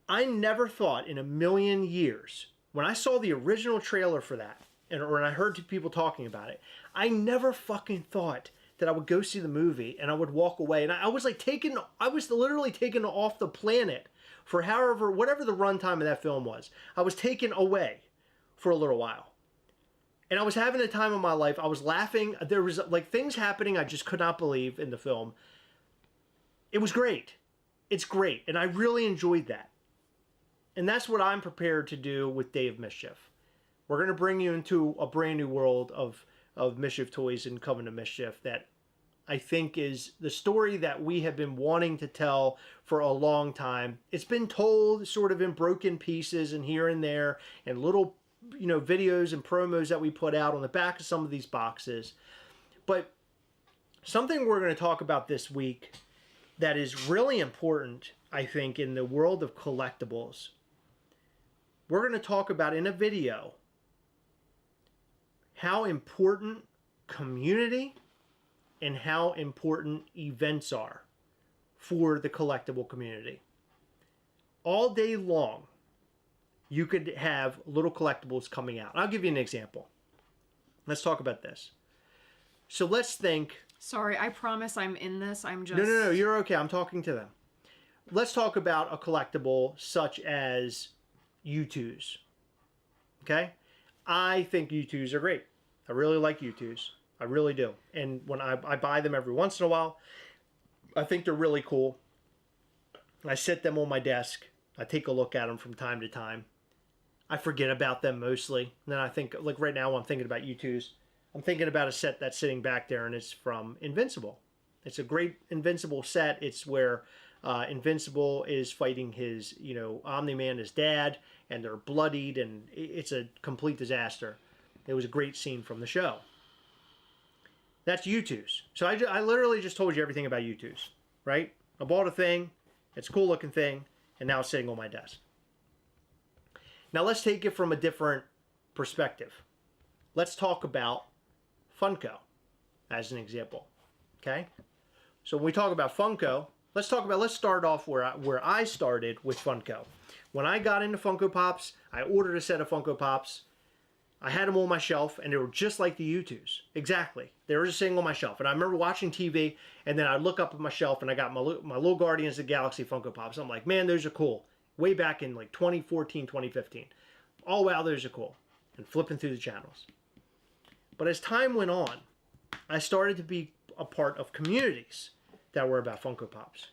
I never thought in a million years, when I saw the original trailer for that, or when I heard people talking about it, I never fucking thought that I would go see the movie and I would walk away. And I was literally taken off the planet for whatever the runtime of that film was. I was taken away for a little while. And I was having a time of my life. I was laughing. There was like things happening I just could not believe in the film. It was great. It's great. And I really enjoyed that. And that's what I'm prepared to do with Day of Mischief. We're going to bring you into a brand new world of Mischief toys and Coven of Mischief that I think is the story that we have been wanting to tell for a long time. It's been told sort of in broken pieces and here and there and little, videos and promos that we put out on the back of some of these boxes. But something we're going to talk about this week that is really important, I think, in the world of collectibles. We're going to talk about in a video how important community and how important events are for the collectible community. All day long, you could have little collectibles coming out. I'll give you an example. Let's talk about this. So let's think... Sorry, I promise I'm in this. I'm just... No, you're okay. I'm talking to them. Let's talk about a collectible such as U2s. Okay? I think U2s are great. I really like U2s. I really do. And when I buy them every once in a while, I think they're really cool. I sit them on my desk. I take a look at them from time to time. I forget about them mostly. And then I think, like right now I'm thinking about U2s. I'm thinking about a set that's sitting back there and it's from Invincible. It's a great Invincible set. It's where Invincible is fighting his, Omni-Man, his dad, and they're bloodied and it's a complete disaster. It was a great scene from the show. That's U2s. So I literally just told you everything about U2s, right? I bought a thing, it's a cool looking thing, and now it's sitting on my desk. Now let's take it from a different perspective. Let's talk about Funko as an example, okay? So when we talk about Funko, let's start off where I started with Funko. When I got into Funko Pops, I ordered a set of Funko Pops. I had them on my shelf, and they were just like the U2s. Exactly. They were just sitting on my shelf. And I remember watching TV, and then I look up at my shelf, and I got my little Guardians of the Galaxy Funko Pops. I'm like, man, those are cool. Way back in like 2014, 2015. Oh, wow, those are cool. And flipping through the channels. But as time went on, I started to be a part of communities that were about Funko Pops.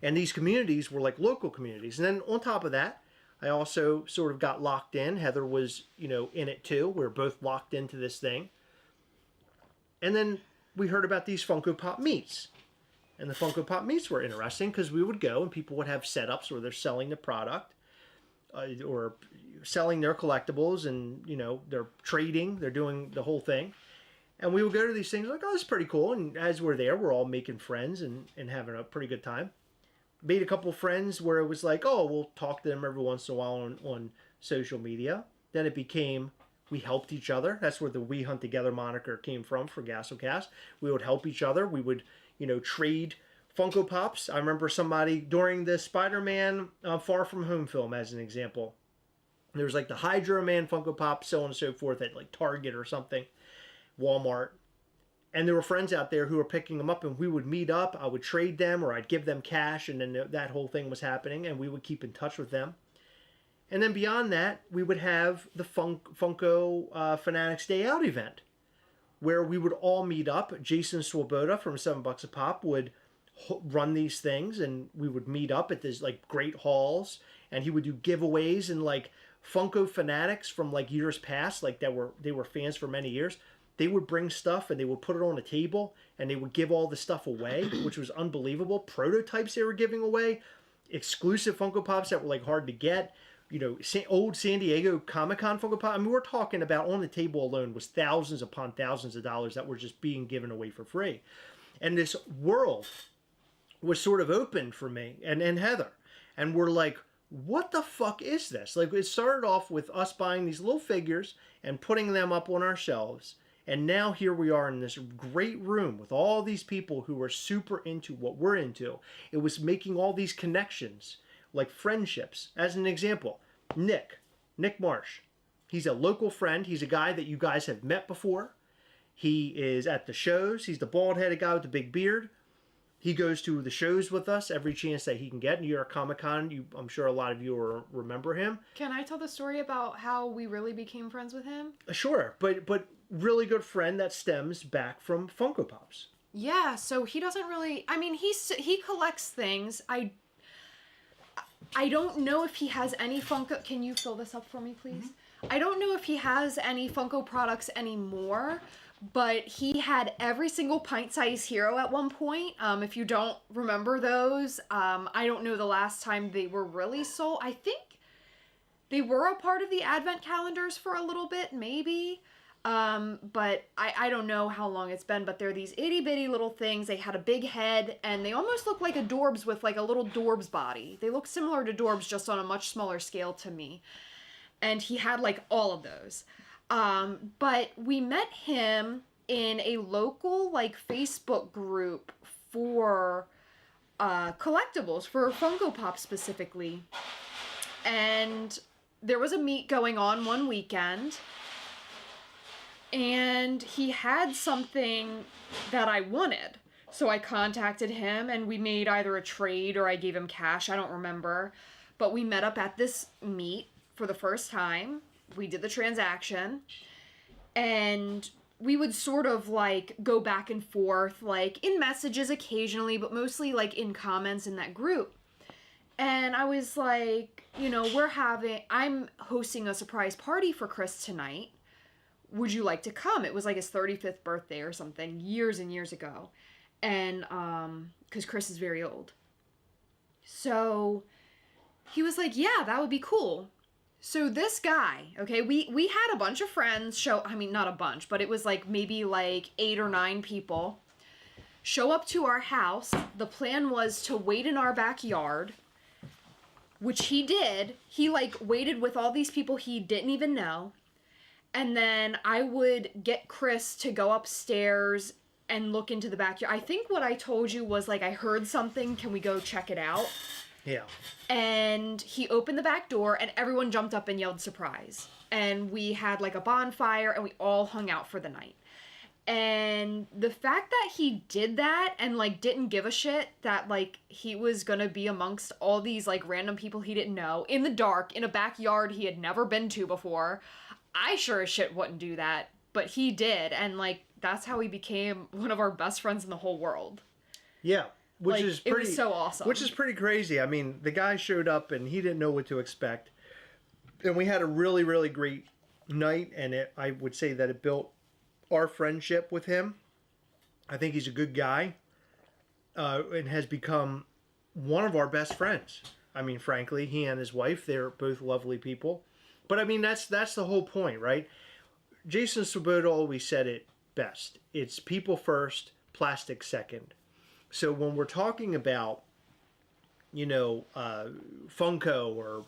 And these communities were like local communities. And then on top of that, I also sort of got locked in. Heather was, in it too. We were both locked into this thing. And then we heard about these Funko Pop meets. And the Funko Pop meets were interesting because we would go and people would have setups where they're selling the product or selling their collectibles and, they're trading, they're doing the whole thing. And we would go to these things like, oh, this is pretty cool. And as we're there, we're all making friends and having a pretty good time. Made a couple friends where it was like, oh, we'll talk to them every once in a while on social media. Then it became, we helped each other. That's where the We Hunt Together moniker came from for GassoCast. We would help each other. We would, trade Funko Pops. I remember somebody during the Spider-Man Far From Home film, as an example. There was like the Hydro Man Funko Pop, so on and so forth, at like Target or something, Walmart. And there were friends out there who were picking them up, and we would meet up. I would trade them, or I'd give them cash, and then that whole thing was happening, and we would keep in touch with them. And then beyond that, we would have the Funko Fanatics Day Out event, where we would all meet up. Jason Swoboda from $7 a Pop would run these things, and we would meet up at these like great halls, and he would do giveaways, and like Funko Fanatics from like years past, like they were fans for many years. They would bring stuff and they would put it on a table and they would give all the stuff away, which was unbelievable. Prototypes they were giving away, exclusive Funko Pops that were like hard to get, old San Diego Comic-Con Funko Pop. I mean, we're talking about on the table alone was thousands upon thousands of dollars that were just being given away for free. And this world was sort of opened for me and Heather. And we're like, what the fuck is this? Like, it started off with us buying these little figures and putting them up on our shelves. And now here we are in this great room with all these people who are super into what we're into. It was making all these connections, like friendships. As an example, Nick Marsh. He's a local friend. He's a guy that you guys have met before. He is at the shows. He's the bald-headed guy with the big beard. He goes to the shows with us every chance that he can get. New York Comic Con, I'm sure a lot of you will remember him. Can I tell the story about how we really became friends with him? Sure, but really good friend that stems back from Funko Pops. Yeah, so he doesn't really... I mean, he collects things. I don't know if he has any Funko... Can you fill this up for me, please? Mm-hmm. I don't know if he has any Funko products anymore, but he had every single pint-sized hero at one point. If you don't remember those, I don't know the last time they were really sold. I think they were a part of the advent calendars for a little bit, maybe. But I don't know how long it's been, but they're these itty-bitty little things. They had a big head, and they almost look like a Dorbs with like a little Dorbs body. They look similar to Dorbs, just on a much smaller scale to me. And he had like all of those. But we met him in a local like Facebook group for collectibles, for Funko Pop specifically. And there was a meet going on one weekend, and he had something that I wanted. So I contacted him, and we made either a trade or I gave him cash, I don't remember. But we met up at this meet for the first time. We did the transaction, and we would sort of like go back and forth, like in messages occasionally, but mostly like in comments in that group. And I was like, I'm hosting a surprise party for Chris tonight. Would you like to come? It was like his 35th birthday or something, years and years ago. And, because Chris is very old. So he was like, yeah, that would be cool. So this guy, okay, we had a bunch of friends show, I mean, not a bunch, but it was like maybe like 8 or 9 people show up to our house. The plan was to wait in our backyard, which he did. He like waited with all these people he didn't even know. And then I would get Chris to go upstairs and look into the backyard. I think what I told you was like, I heard something, can we go check it out? Yeah. And he opened the back door, and everyone jumped up and yelled surprise. And we had like a bonfire, and we all hung out for the night. And the fact that he did that and like didn't give a shit that like he was gonna be amongst all these like random people he didn't know in the dark in a backyard he had never been to before, I sure as shit wouldn't do that, but he did. And like that's how he became one of our best friends in the whole world. Yeah. Which like, is pretty, it was so awesome. Which is pretty crazy. I mean, the guy showed up and he didn't know what to expect. And we had a really, really great night. And I would say that it built our friendship with him. I think he's a good guy. And has become one of our best friends. I mean, frankly, he and his wife, they're both lovely people. But I mean, that's the whole point, right? Jason Swoboda always said it best. It's people first, plastic second. So when we're talking about, Funko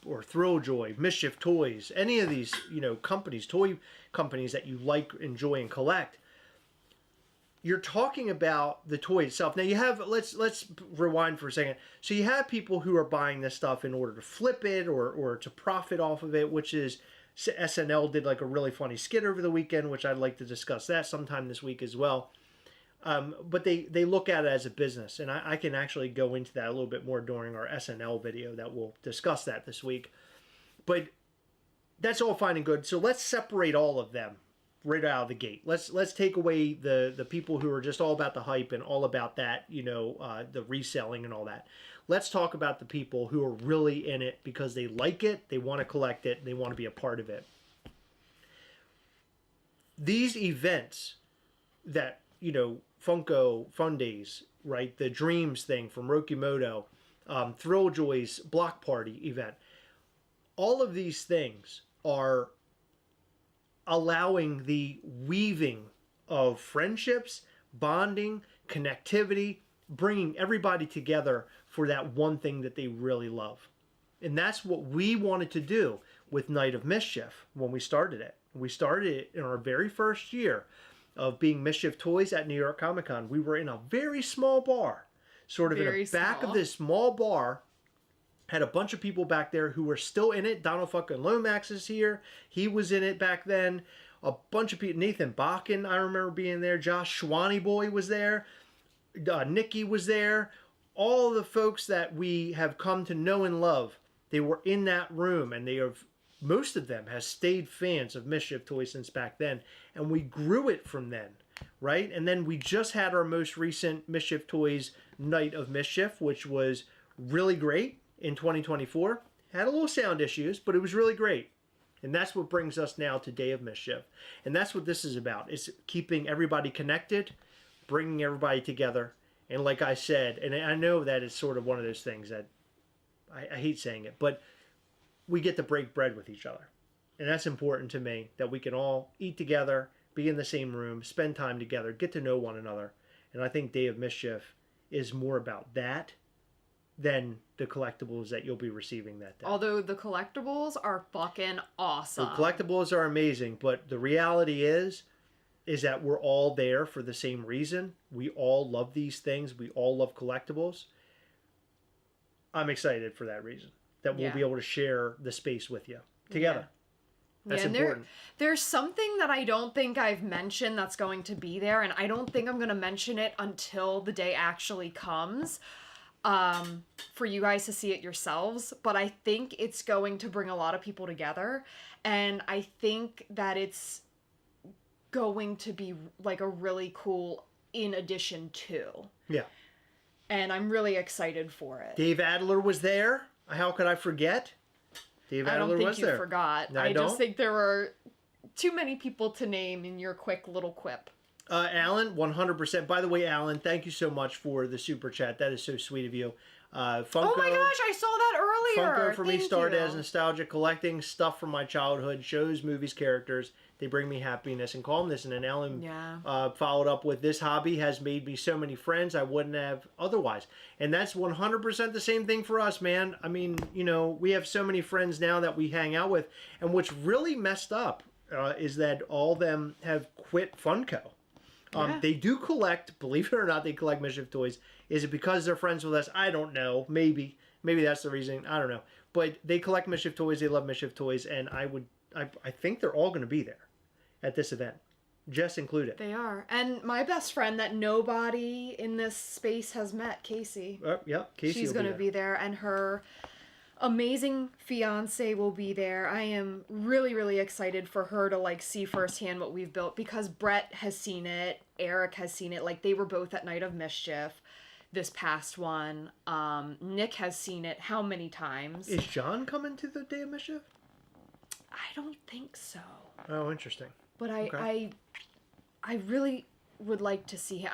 or Thrilljoy, Mischief Toys, any of these, companies, toy companies that you like, enjoy, and collect, you're talking about the toy itself. Now you have, let's rewind for a second. So you have people who are buying this stuff in order to flip it or to profit off of it, which is, SNL did like a really funny skit over the weekend, which I'd like to discuss that sometime this week as well. But they look at it as a business, and I can actually go into that a little bit more during our SNL video that we'll discuss that this week. But that's all fine and good. So let's separate all of them right out of the gate. Let's take away the people who are just all about the hype and all about that, the reselling and all that. Let's talk about the people who are really in it because they like it, they want to collect it, and they want to be a part of it. These events that, Funko Fun Days, right? The Dreams thing from Rokimoto, Thrilljoy's Block Party event. all of these things are allowing the weaving of friendships, bonding, connectivity, bringing everybody together for that one thing that they really love. And that's what we wanted to do with Night of Mischief when we started it. We started it in our very first year of being Mischief Toys at New York Comic Con. We were in a very small bar, sort of in the back of this small bar. Had a bunch of people back there who were still in it. Donald fucking Lomax is here. He was in it back then. A bunch of people. Nathan Bakken, I remember being there. Josh Schwanny Boy was there. Nikki was there. All the folks that we have come to know and love, they were in that room, and most of them has stayed fans of Mischief Toys since back then, and we grew it from then, right? And then we just had our most recent Mischief Toys Night of Mischief, which was really great in 2024. Had a little sound issues, but it was really great. And that's what brings us now to Day of Mischief. And that's what this is about. It's keeping everybody connected, bringing everybody together. And like I said, and I know that it's sort of one of those things that I hate saying it, but we get to break bread with each other. And that's important to me, that we can all eat together, be in the same room, spend time together, get to know one another. And I think Day of Mischief is more about that than the collectibles that you'll be receiving that day. Although the collectibles are fucking awesome. The collectibles are amazing, but the reality is that we're all there for the same reason. We all love these things. We all love collectibles. I'm excited for that reason, that we'll be able to share the space with you together. That's important. There's something that I don't think I've mentioned that's going to be there, and I don't think I'm going to mention it until the day actually comes. For you guys to see it yourselves, but I think it's going to bring a lot of people together, and I think that it's going to be like a really cool in addition to. Yeah. And I'm really excited for it. Dave Adler was there. How could I forget? Dave Adler was there. I don't think you forgot. I just think there were too many people to name in your quick little quip. Alan, 100%. By the way, Alan, thank you so much for the super chat. That is so sweet of you. Funko, oh my gosh, I saw that earlier. Funko for me started as nostalgia, collecting stuff from my childhood, shows, movies, characters. They bring me happiness and calmness. And then Alan followed up with, this hobby has made me so many friends I wouldn't have otherwise. And that's 100% the same thing for us, man. I mean, you know, we have so many friends now that we hang out with. And what's really messed up is that all of them have quit Funko. They do collect, believe it or not, they collect Mischief Toys. Is it because they're friends with us? I don't know. Maybe that's the reason. I don't know. But they collect Mischief Toys. They love Mischief Toys. And I think they're all going to be there at this event. Jess included. They are. And my best friend that nobody in this space has met, Casey. Casey She's going to be there. And her amazing fiance will be there. I am really, really excited for her to like see firsthand what we've built, because Brett has seen it, Eric has seen it. Like, they were both at Night of Mischief, this past one. Nick has seen it how many times? Is John coming to the Day of Mischief? I don't think so. Oh, interesting. But I really would like to see him.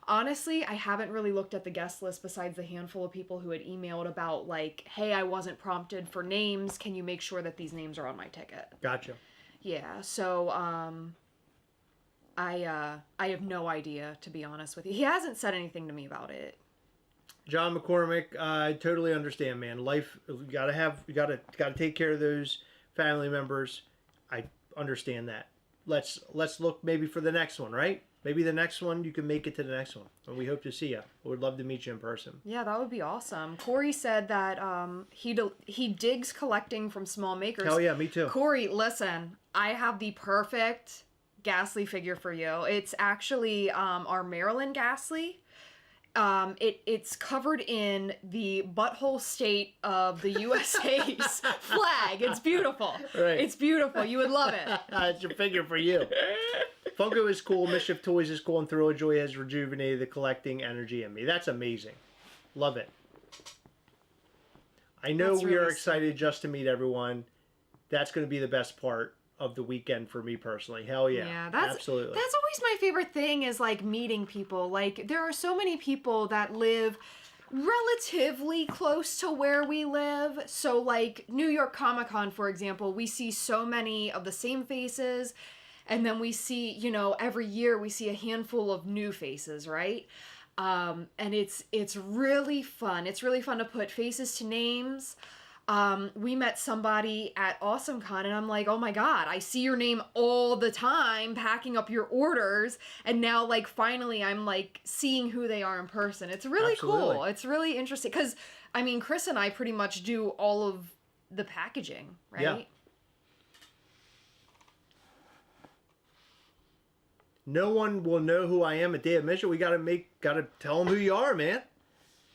Honestly, I haven't really looked at the guest list besides the handful of people who had emailed about like, hey, I wasn't prompted for names. Can you make sure that these names are on my ticket? Gotcha. Yeah, so I have no idea, to be honest with you. He hasn't said anything to me about it. John McCormick, I totally understand, man. Life, you gotta take care of those family members. I understand that. Let's look maybe for the next one, right? Maybe the next one, you can make it to the next one. And we hope to see you. We would love to meet you in person. Yeah, that would be awesome. Corey said that he digs collecting from small makers. Hell yeah, me too. Corey, listen, I have the perfect Ghastly figure for you. It's actually our Maryland Ghastly. It's covered in the butthole state of the USA's flag. It's beautiful. Right. It's beautiful. You would love it. It's your figure for you. Funko is cool. Mischief Toys is cool. And Thrill of Joy has rejuvenated the collecting energy in me. That's amazing. Love it. I know we are excited just to meet everyone. That's going to be the best part of the weekend for me personally. Hell yeah. Yeah, absolutely. That's always my favorite thing, is like meeting people. Like, there are so many people that live Relatively close to where we live. So like New York Comic Con, for example, we see so many of the same faces, and then we see, you know, every year we see a handful of new faces, right? And it's really fun. It's really fun to put faces to names. We met somebody at AwesomeCon, and I'm like, oh my god, I see your name all the time packing up your orders, and now like finally I'm like seeing who they are in person. It's really Absolutely. cool. It's really interesting because I mean Chris and I pretty much do all of the packaging, right? Yeah. No one will know who I am at Day of Mischief. We gotta tell them who you are, man.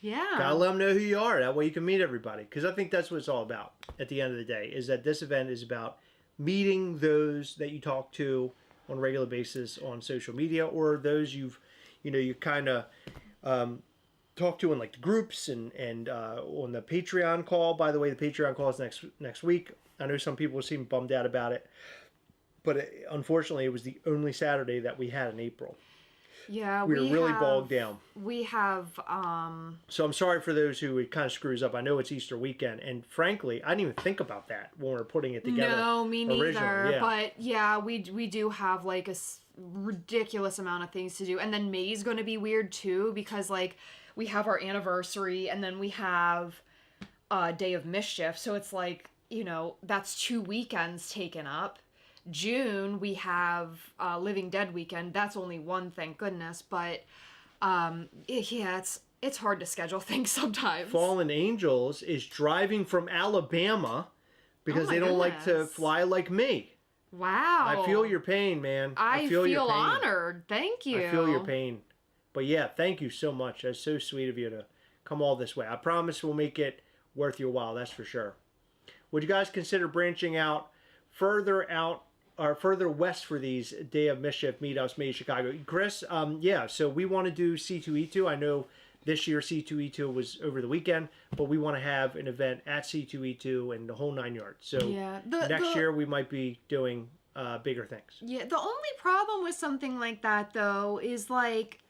Yeah. Gotta let them know who you are. That way you can meet everybody. Because I think that's what it's all about at the end of the day, is that this event is about meeting those that you talk to on a regular basis on social media, or those you kind of talk to in like the groups and on the Patreon call. By the way, the Patreon call is next week. I know some people seem bummed out about it, but unfortunately it was the only Saturday that we had in April. Yeah, We were really bogged down. We have So I'm sorry for those who it kind of screws up. I know it's Easter weekend, and frankly, I didn't even think about that when we were putting it together. No, me neither. Originally. Yeah. But yeah, we do have like a ridiculous amount of things to do, and then May's going to be weird too because like we have our anniversary, and then we have Day of Mischief, so it's like, you know, that's 2 weekends taken up. June we have Living Dead weekend. That's only one, thank goodness. But yeah, it's hard to schedule things sometimes. Fallen Angels is driving from Alabama because Oh my they don't like to goodness. fly like me. Wow. I feel your pain, man. I feel your pain. honored. Thank you. I feel your pain. But yeah, thank you so much. That's so sweet of you to come all this way. I promise we'll make it worth your while. That's for sure. Would you guys consider branching further west for these Day of Mischief meetups made in Chicago? Chris, yeah, so we want to do C2E2. I know this year C2E2 was over the weekend, but we want to have an event at C2E2 and the whole 9 yards. So Yeah, next year we might be doing bigger things. Yeah, the only problem with something like that though is like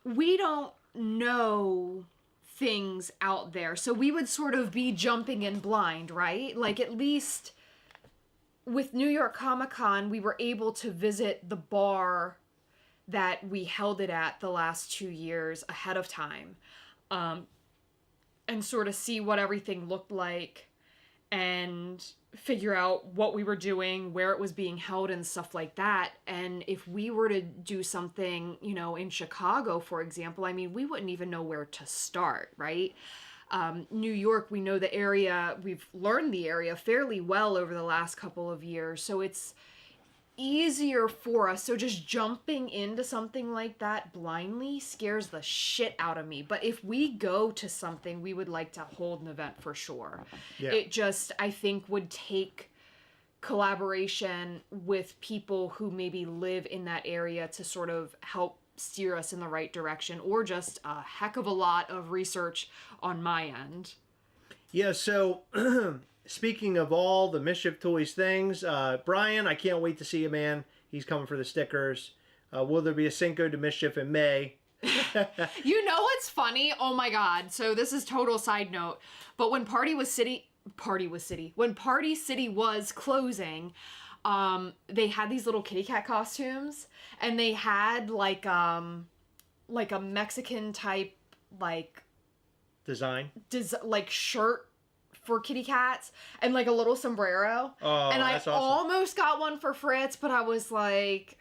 we don't know things out there. So we would sort of be jumping in blind, right? Like at least with New York Comic Con, we were able to visit the bar that we held it at the last 2 years ahead of time, and sort of see what everything looked like and figure out what we were doing, where it was being held and stuff like that. And if we were to do something, you know, in Chicago, for example, I mean, we wouldn't even know where to start, right? New York, we know the area, we've learned the area fairly well over the last couple of years, so it's easier for us. So just jumping into something like that blindly scares the shit out of me. But if we go to something, we would like to hold an event for sure. Yeah. It just, I think, would take collaboration with people who maybe live in that area to sort of help steer us in the right direction, or just a heck of a lot of research on my end. Yeah, so speaking of all the Mischief Toys things, Brian, I can't wait to see you, man. He's coming for the stickers. Will there be a Cinco de Mischief in May? You know what's funny? Oh my god. So this is total side note, but when Party City was closing, they had these little kitty cat costumes, and they had like a Mexican type Design? like shirt for kitty cats and like a little sombrero. Oh, and I that's awesome. almost got one for Fritz, but I was like,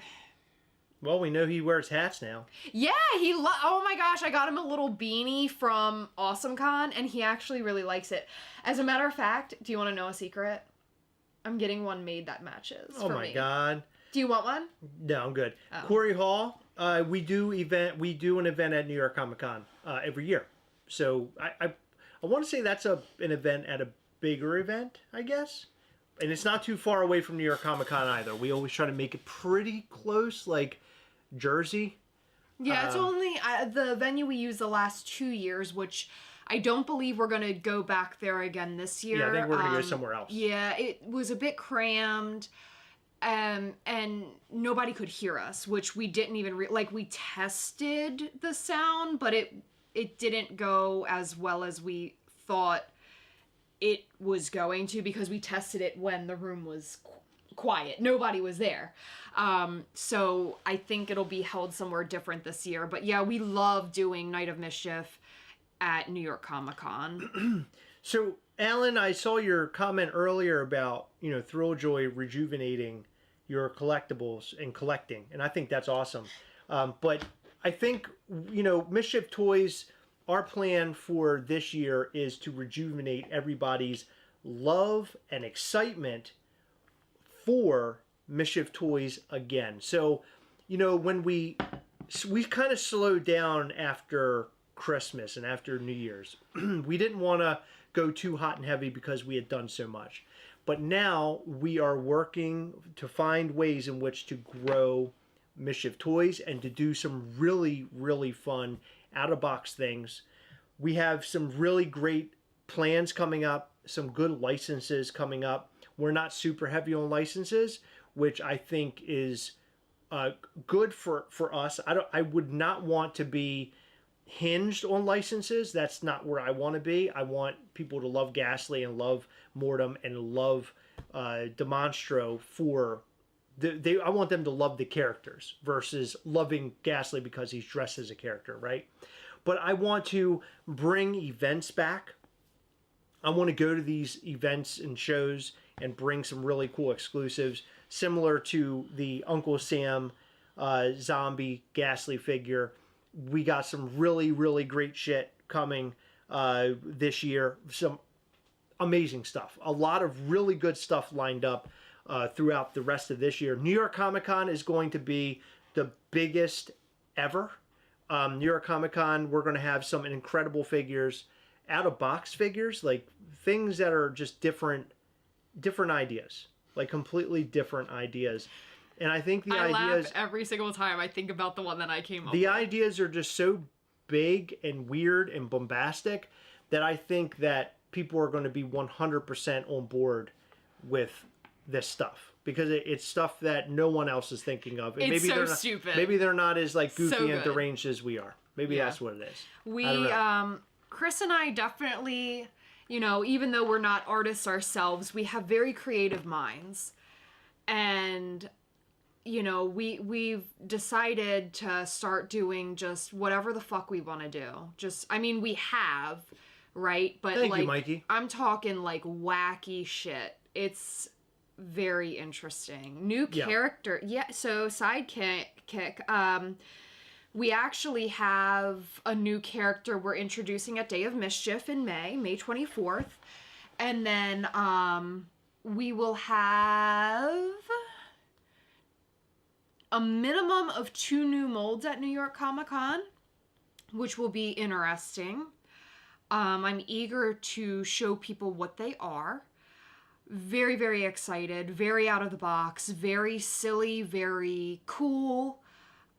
Well, we know he wears hats now. yeah, oh my gosh, I got him a little beanie from AwesomeCon, and he actually really likes it. As a matter of fact, do you want to know a secret? I'm getting one made that matches. Oh for my me. God. Do you want one? No, I'm good. Oh. Corey Hall, we do an event at New York Comic Con every year. So I want to say that's an event at a bigger event, I guess. And it's not too far away from New York Comic Con either. We always try to make it pretty close, like Jersey. Yeah, it's only the venue we used the last 2 years, which I don't believe we're going to go back there again this year. Yeah, I think we're going to go somewhere else. Yeah, it was a bit crammed, and nobody could hear us, which we didn't even we tested the sound, but it it didn't go as well as we thought it was going to, because we tested it when the room was quiet. Nobody was there. So I think it'll be held somewhere different this year. But yeah, we love doing Night of Mischief at New York Comic Con. So, Alan, I saw your comment earlier about, Thrilljoy rejuvenating your collectibles and collecting, and I think that's awesome. But I think, Mischief Toys, our plan for this year is to rejuvenate everybody's love and excitement for Mischief Toys again. So, when we kind of slowed down after Christmas and after New Year's. We didn't want to go too hot and heavy because we had done so much. But now we are working to find ways in which to grow Mischief Toys and to do some really, really fun out-of-box things. We have some really great plans coming up, some good licenses coming up. We're not super heavy on licenses, which I think is good for us. I would not want to be hinged on licenses. That's not where I want to be. I want people to love Ghastly and love Mortem and love Demonstro for I want them to love the characters versus loving Ghastly because he's dressed as a character, right? But I want to bring events back. I want to go to these events and shows and bring some really cool exclusives, similar to the Uncle Sam zombie Ghastly figure. We got some really, really great shit coming this year. Some amazing stuff. A lot of really good stuff lined up throughout the rest of this year. New York Comic Con is going to be the biggest ever. New York Comic Con, we're going to have some incredible figures, out-of-box figures, like things that are just different ideas, like completely different ideas. And I think the ideas... laugh every single time I think about the one that I came up with. The ideas are just so big and weird and bombastic that I think that people are going to be 100% on board with this stuff. Because it's stuff that no one else is thinking of. And it's maybe so they're not, stupid. Maybe they're not as like goofy So and good. deranged as we are. Maybe that's what it is. We, Chris and I definitely, even though we're not artists ourselves, we have very creative minds. And... we've decided to start doing just whatever the fuck we want to do. We have, right? But Thank you, Mikey. I'm talking like wacky shit. It's very interesting. New character. Yeah, so sidekick. We actually have a new character we're introducing at Day of Mischief in May 24th. And then we will have a minimum of 2 new molds at New York Comic Con, which will be interesting. I'm eager to show people what they are. Very, very excited. Very out of the box. Very silly. Very cool.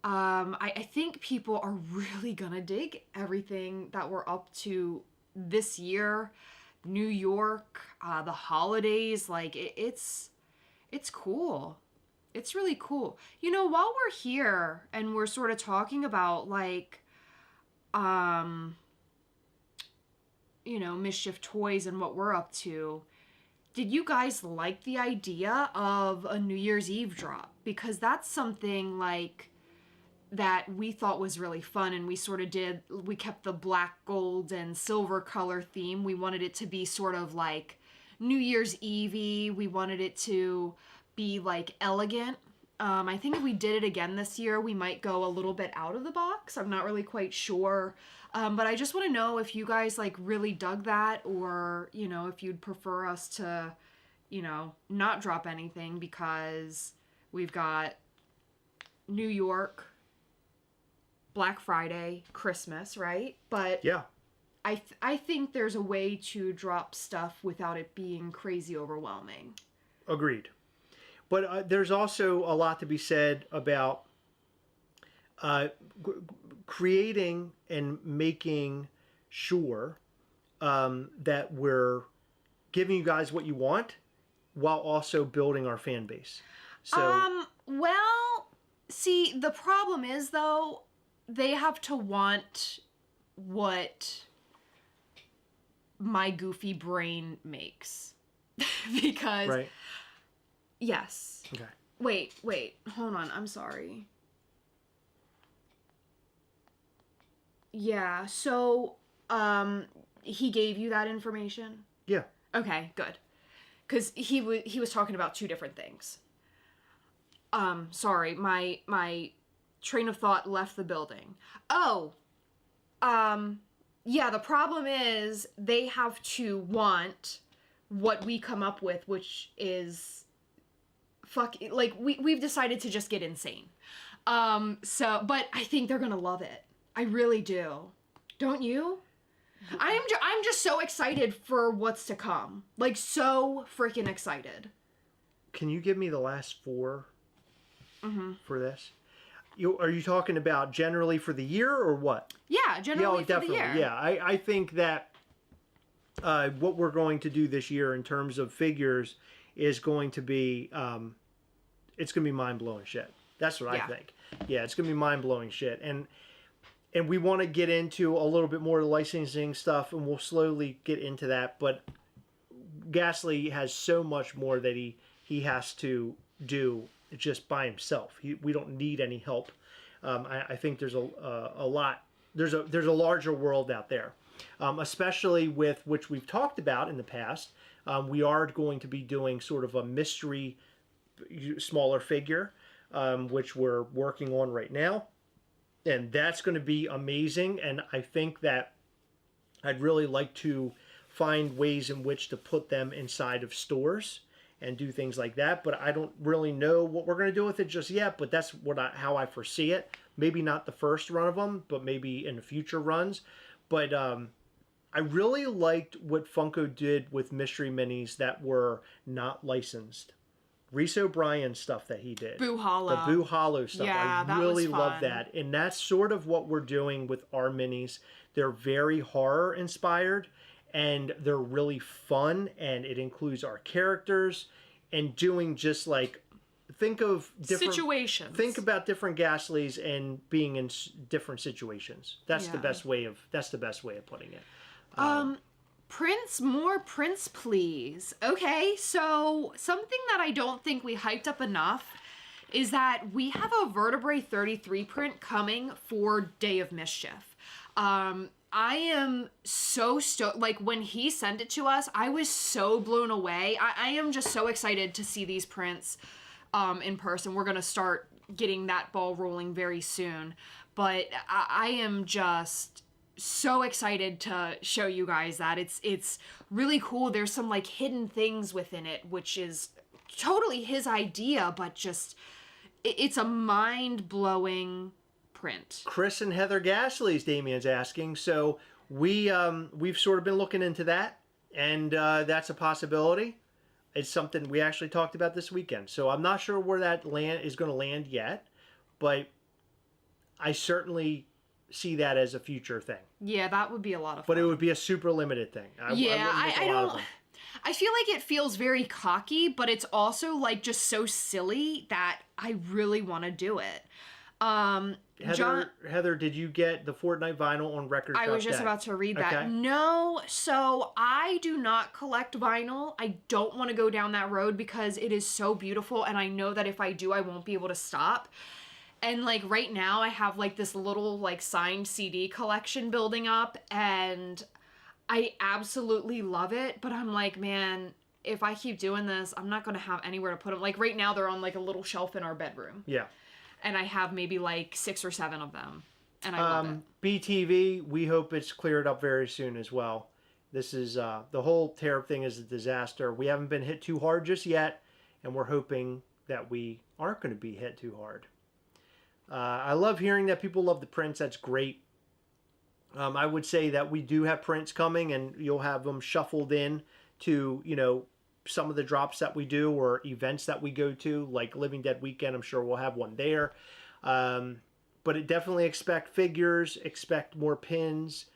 I think people are really gonna dig everything that we're up to this year. New York, the holidays, like it's cool. It's really cool. While we're here and we're sort of talking about like, Mischief Toys and what we're up to, did you guys like the idea of a New Year's Eve drop? Because that's something like that we thought was really fun, and we kept the black, gold, and silver color theme. We wanted it to be sort of like New Year's Eve-y. We wanted it to be like elegant. I think if we did it again this year, we might go a little bit out of the box. I'm not really quite sure. But I just want to know if you guys like really dug that, or, if you'd prefer us to, not drop anything, because we've got New York, Black Friday, Christmas, right? But yeah, I think there's a way to drop stuff without it being crazy overwhelming. Agreed. But there's also a lot to be said about creating and making sure that we're giving you guys what you want while also building our fan base. So, well, see, the problem is, though, they have to want what my goofy brain makes. Because Right. yes. Okay. Wait, hold on, I'm sorry. Yeah, so he gave you that information? Yeah. Okay, good. Cuz he was talking about two different things. Sorry, my train of thought left the building. Oh, yeah, the problem is they have to want what we come up with, which is like we've decided to just get insane. So but I think they're gonna love it. I really do. Don't you? I'm just so excited for what's to come. Like, so freaking excited. Can you give me the last 4 Mm-hmm. for this? Are you talking about generally for the year or what? Yeah, generally for the year. Yeah, I think that what we're going to do this year in terms of figures is going to be it's going to be mind-blowing shit. That's what I think. Yeah, it's going to be mind-blowing shit. And we want to get into a little bit more of the licensing stuff, and we'll slowly get into that. But Gasly has so much more that he has to do just by himself. We don't need any help. I think there's a lot. There's a larger world out there, especially with which we've talked about in the past. We are going to be doing sort of a mystery, smaller figure, which we're working on right now. And that's going to be amazing. And I think that I'd really like to find ways in which to put them inside of stores and do things like that. But I don't really know what we're going to do with it just yet. But that's how I foresee it. Maybe not the first run of them, but maybe in the future runs. But I really liked what Funko did with mystery minis that were not licensed. Reese O'Brien stuff that he did. Boo Hollow. The Boo Hollow stuff. Yeah, I really that was love fun. that. And that's sort of what we're doing with our minis. They're very horror inspired and they're really fun, and it includes our characters and doing just like think of different situations. Think about different Gaslys and being in different situations. That's the best way of putting it. More prints, please. Okay, so something that I don't think we hyped up enough is that we have a Vertebrae 33 print coming for Day of Mischief. I am so stoked. Like, when he sent it to us, I was so blown away. I am just so excited to see these prints in person. We're going to start getting that ball rolling very soon. But I am just so excited to show you guys that. It's really cool. There's some, like, hidden things within it, which is totally his idea, but just, it's a mind-blowing print. Chris and Heather Gaslys, Damien's asking. So we've sort of been looking into that, and that's a possibility. It's something we actually talked about this weekend. So I'm not sure where that is going to land yet, but I certainly see that as a future thing. Yeah, that would be a lot of fun. But it would be a super limited thing. I don't. I feel like it feels very cocky, but it's also like just so silly that I really want to do it. Heather, did you get the Fortnite vinyl on record? I was just about to read that. Okay. No, so I do not collect vinyl. I don't want to go down that road because it is so beautiful, and I know that if I do, I won't be able to stop. And like right now, I have like this little like signed CD collection building up, and I absolutely love it. But I'm like, man, if I keep doing this, I'm not going to have anywhere to put them. Like right now, they're on like a little shelf in our bedroom. Yeah. And I have maybe like 6 or 7 of them. And I love it. BTV, we hope it's cleared up very soon as well. This is, the whole tariff thing is a disaster. We haven't been hit too hard just yet, and we're hoping that we aren't going to be hit too hard. I love hearing that people love the prints. That's great. I would say that we do have prints coming, and you'll have them shuffled in to, you know, some of the drops that we do or events that we go to, like Living Dead Weekend. I'm sure we'll have one there. But definitely expect figures, expect more pins.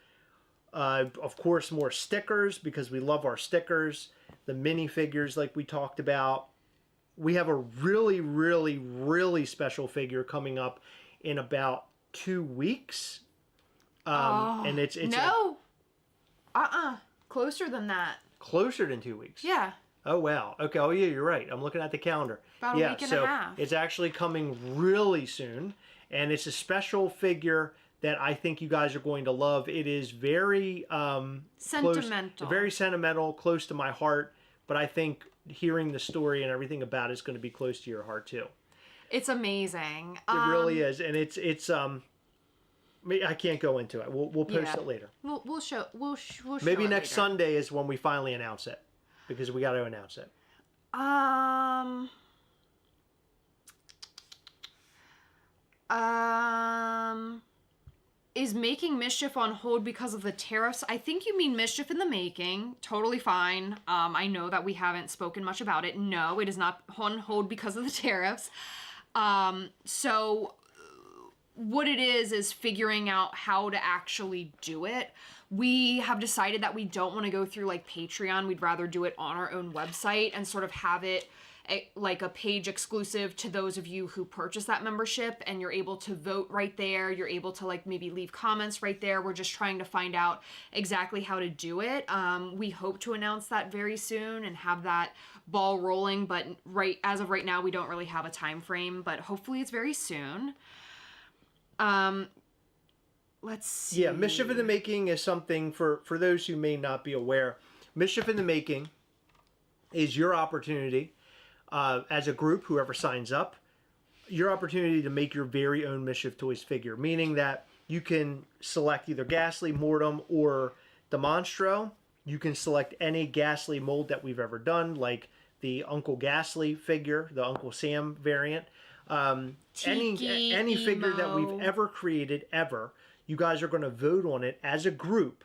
Of course, more stickers, because we love our stickers. The minifigures, like we talked about. We have a really, really, really special figure coming up in about 2 weeks. And it's no. Closer than that. closer than 2 weeks. Yeah. Oh, wow. Okay. Oh, yeah, you're right. I'm looking at the calendar. About a week and a half. It's actually coming really soon. And it's a special figure that I think you guys are going to love. It is very Sentimental. very sentimental, close to my heart. But I think hearing the story and everything about it is going to be close to your heart, too. It's amazing. It really is. And it's I can't go into it. We'll post it later. We'll show Maybe it next later. Sunday is when we finally announce it, because we got to announce it. Is making Mischief on hold because of the tariffs? I think you mean Mischief in the Making. Totally fine. I know that we haven't spoken much about it. No, it is not on hold because of the tariffs. So what it is figuring out how to actually do it. We have decided that we don't want to go through like Patreon. We'd rather do it on our own website and sort of have it like a page exclusive to those of you who purchase that membership, and you're able to vote right there. You're able to like maybe leave comments right there. We're just trying to find out exactly how to do it. We hope to announce that very soon and have that ball rolling, but as of right now, we don't really have a time frame, but hopefully it's very soon. Let's see. Yeah, Mischief in the Making is something for those who may not be aware. Mischief in the Making is your opportunity as a group, whoever signs up, your opportunity to make your very own Mischief Toys figure, meaning that you can select either Ghastly, Mortem, or the Monstro. You can select any Ghastly mold that we've ever done, like the Uncle Ghastly figure, the Uncle Sam variant. Tiki, any figure that emo. we've ever created, ever. You guys are going to vote on it as a group.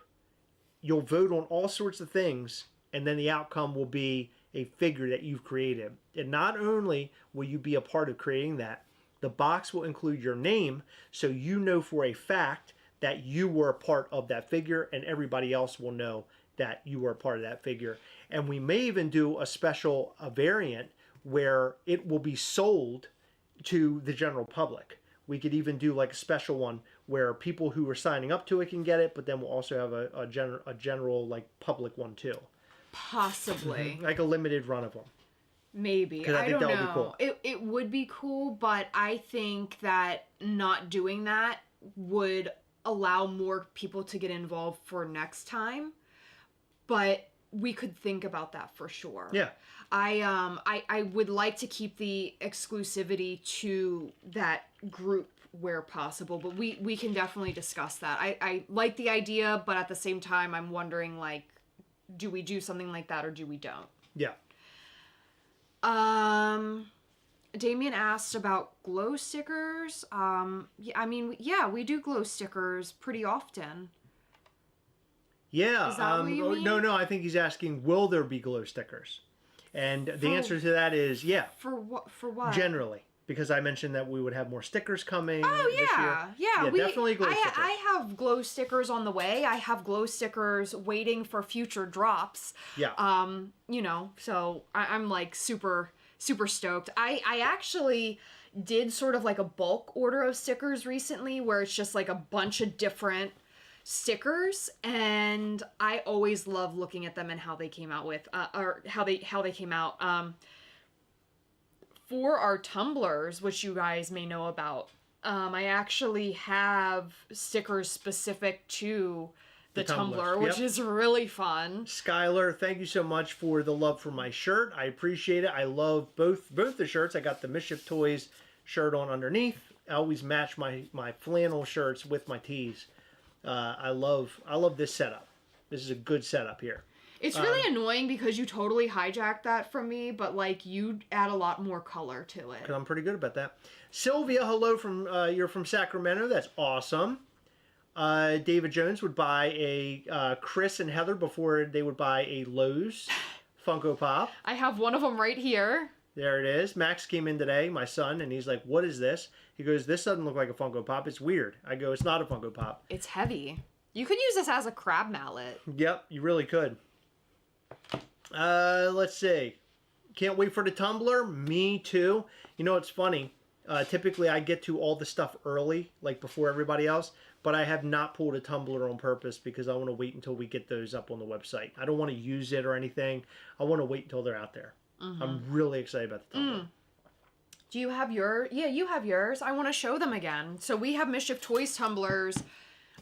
You'll vote on all sorts of things, and then the outcome will be a figure that you've created. And not only will you be a part of creating that, the box will include your name, so you know for a fact that you were a part of that figure, and everybody else will know that you were a part of that figure. And we may even do a special variant where it will be sold to the general public. We could even do like a special one where people who are signing up to it can get it, but then we'll also have a general like public one too. Possibly. Like a limited run of them. Maybe. 'Cause I think don't that would know. be cool. It would be cool, but I think that not doing that would allow more people to get involved for next time. But we could think about that for sure. Yeah. I would like to keep the exclusivity to that group where possible, but we can definitely discuss that. I like the idea, but at the same time, I'm wondering, like, do we do something like that or do we don't? Yeah. Damien asked about glow stickers. Yeah, I mean, yeah, we do glow stickers pretty often. Yeah. Is that what you mean? No, I think he's asking, will there be glow stickers? And the answer to that is yeah. For what? Generally. Because I mentioned that we would have more stickers coming Oh, this year. yeah. Definitely glow stickers. I have glow stickers on the way. I have glow stickers waiting for future drops. Yeah. You know, so I'm like super stoked. I actually did sort of like a bulk order of stickers recently where it's just like a bunch of different stickers, and I always love looking at them and how they came out with or how they came out. For our tumblers, which you guys may know about, I actually have stickers specific to the tumbler, which is really fun. Skylar, thank you so much for the love for my shirt. I appreciate it. I love both the shirts. I got the Mischief Toys shirt on underneath. I always match my flannel shirts with my tees. I love this setup. This is a good setup here. It's really annoying because you totally hijacked that from me, but like you add a lot more color to it. Because I'm pretty good about that. Sylvia, hello from you're from Sacramento. That's awesome. David Jones would buy a Chris and Heather before they would buy a Lowe's Funko Pop. I have one of them right here. There it is. Max came in today, my son, and he's like, "What is this?" He goes, "This doesn't look like a Funko Pop. It's weird." I go, "It's not a Funko Pop." It's heavy. You could use this as a crab mallet. Yep, you really could. Let's see. Can't wait for the tumbler. Me too. You know, it's funny. Typically, I get to all the stuff early, like before everybody else, but I have not pulled a tumbler on purpose because I want to wait until we get those up on the website. I don't want to use it or anything. I want to wait until they're out there. I'm really excited about the tumbler. Do you have your? Yeah, you have yours. I want to show them again. So we have Mischief Toys tumblers.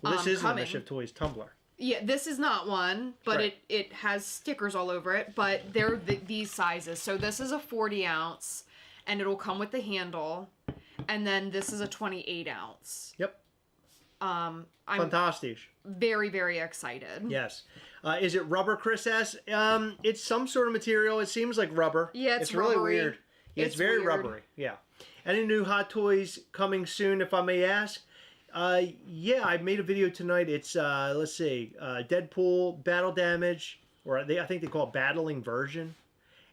Well, this isn't a coming. Mischief Toys tumbler. Yeah, this is not one, but Right. it has stickers all over it. But they're these sizes. So this is a 40 ounce, and it'll come with the handle, and then this is a 28 ounce. Yep. I'm Fantastic. very, very excited. Yes. Is it rubber, Chris S? It's some sort of material. It seems like rubber. Yeah, it's really rubbery. weird. Yeah, it's It's very weird. rubbery. Yeah. Any new Hot Toys coming soon, if I may ask? Yeah, I made a video tonight. It's let's see, Deadpool Battle Damage, or I think they call it Battling Version,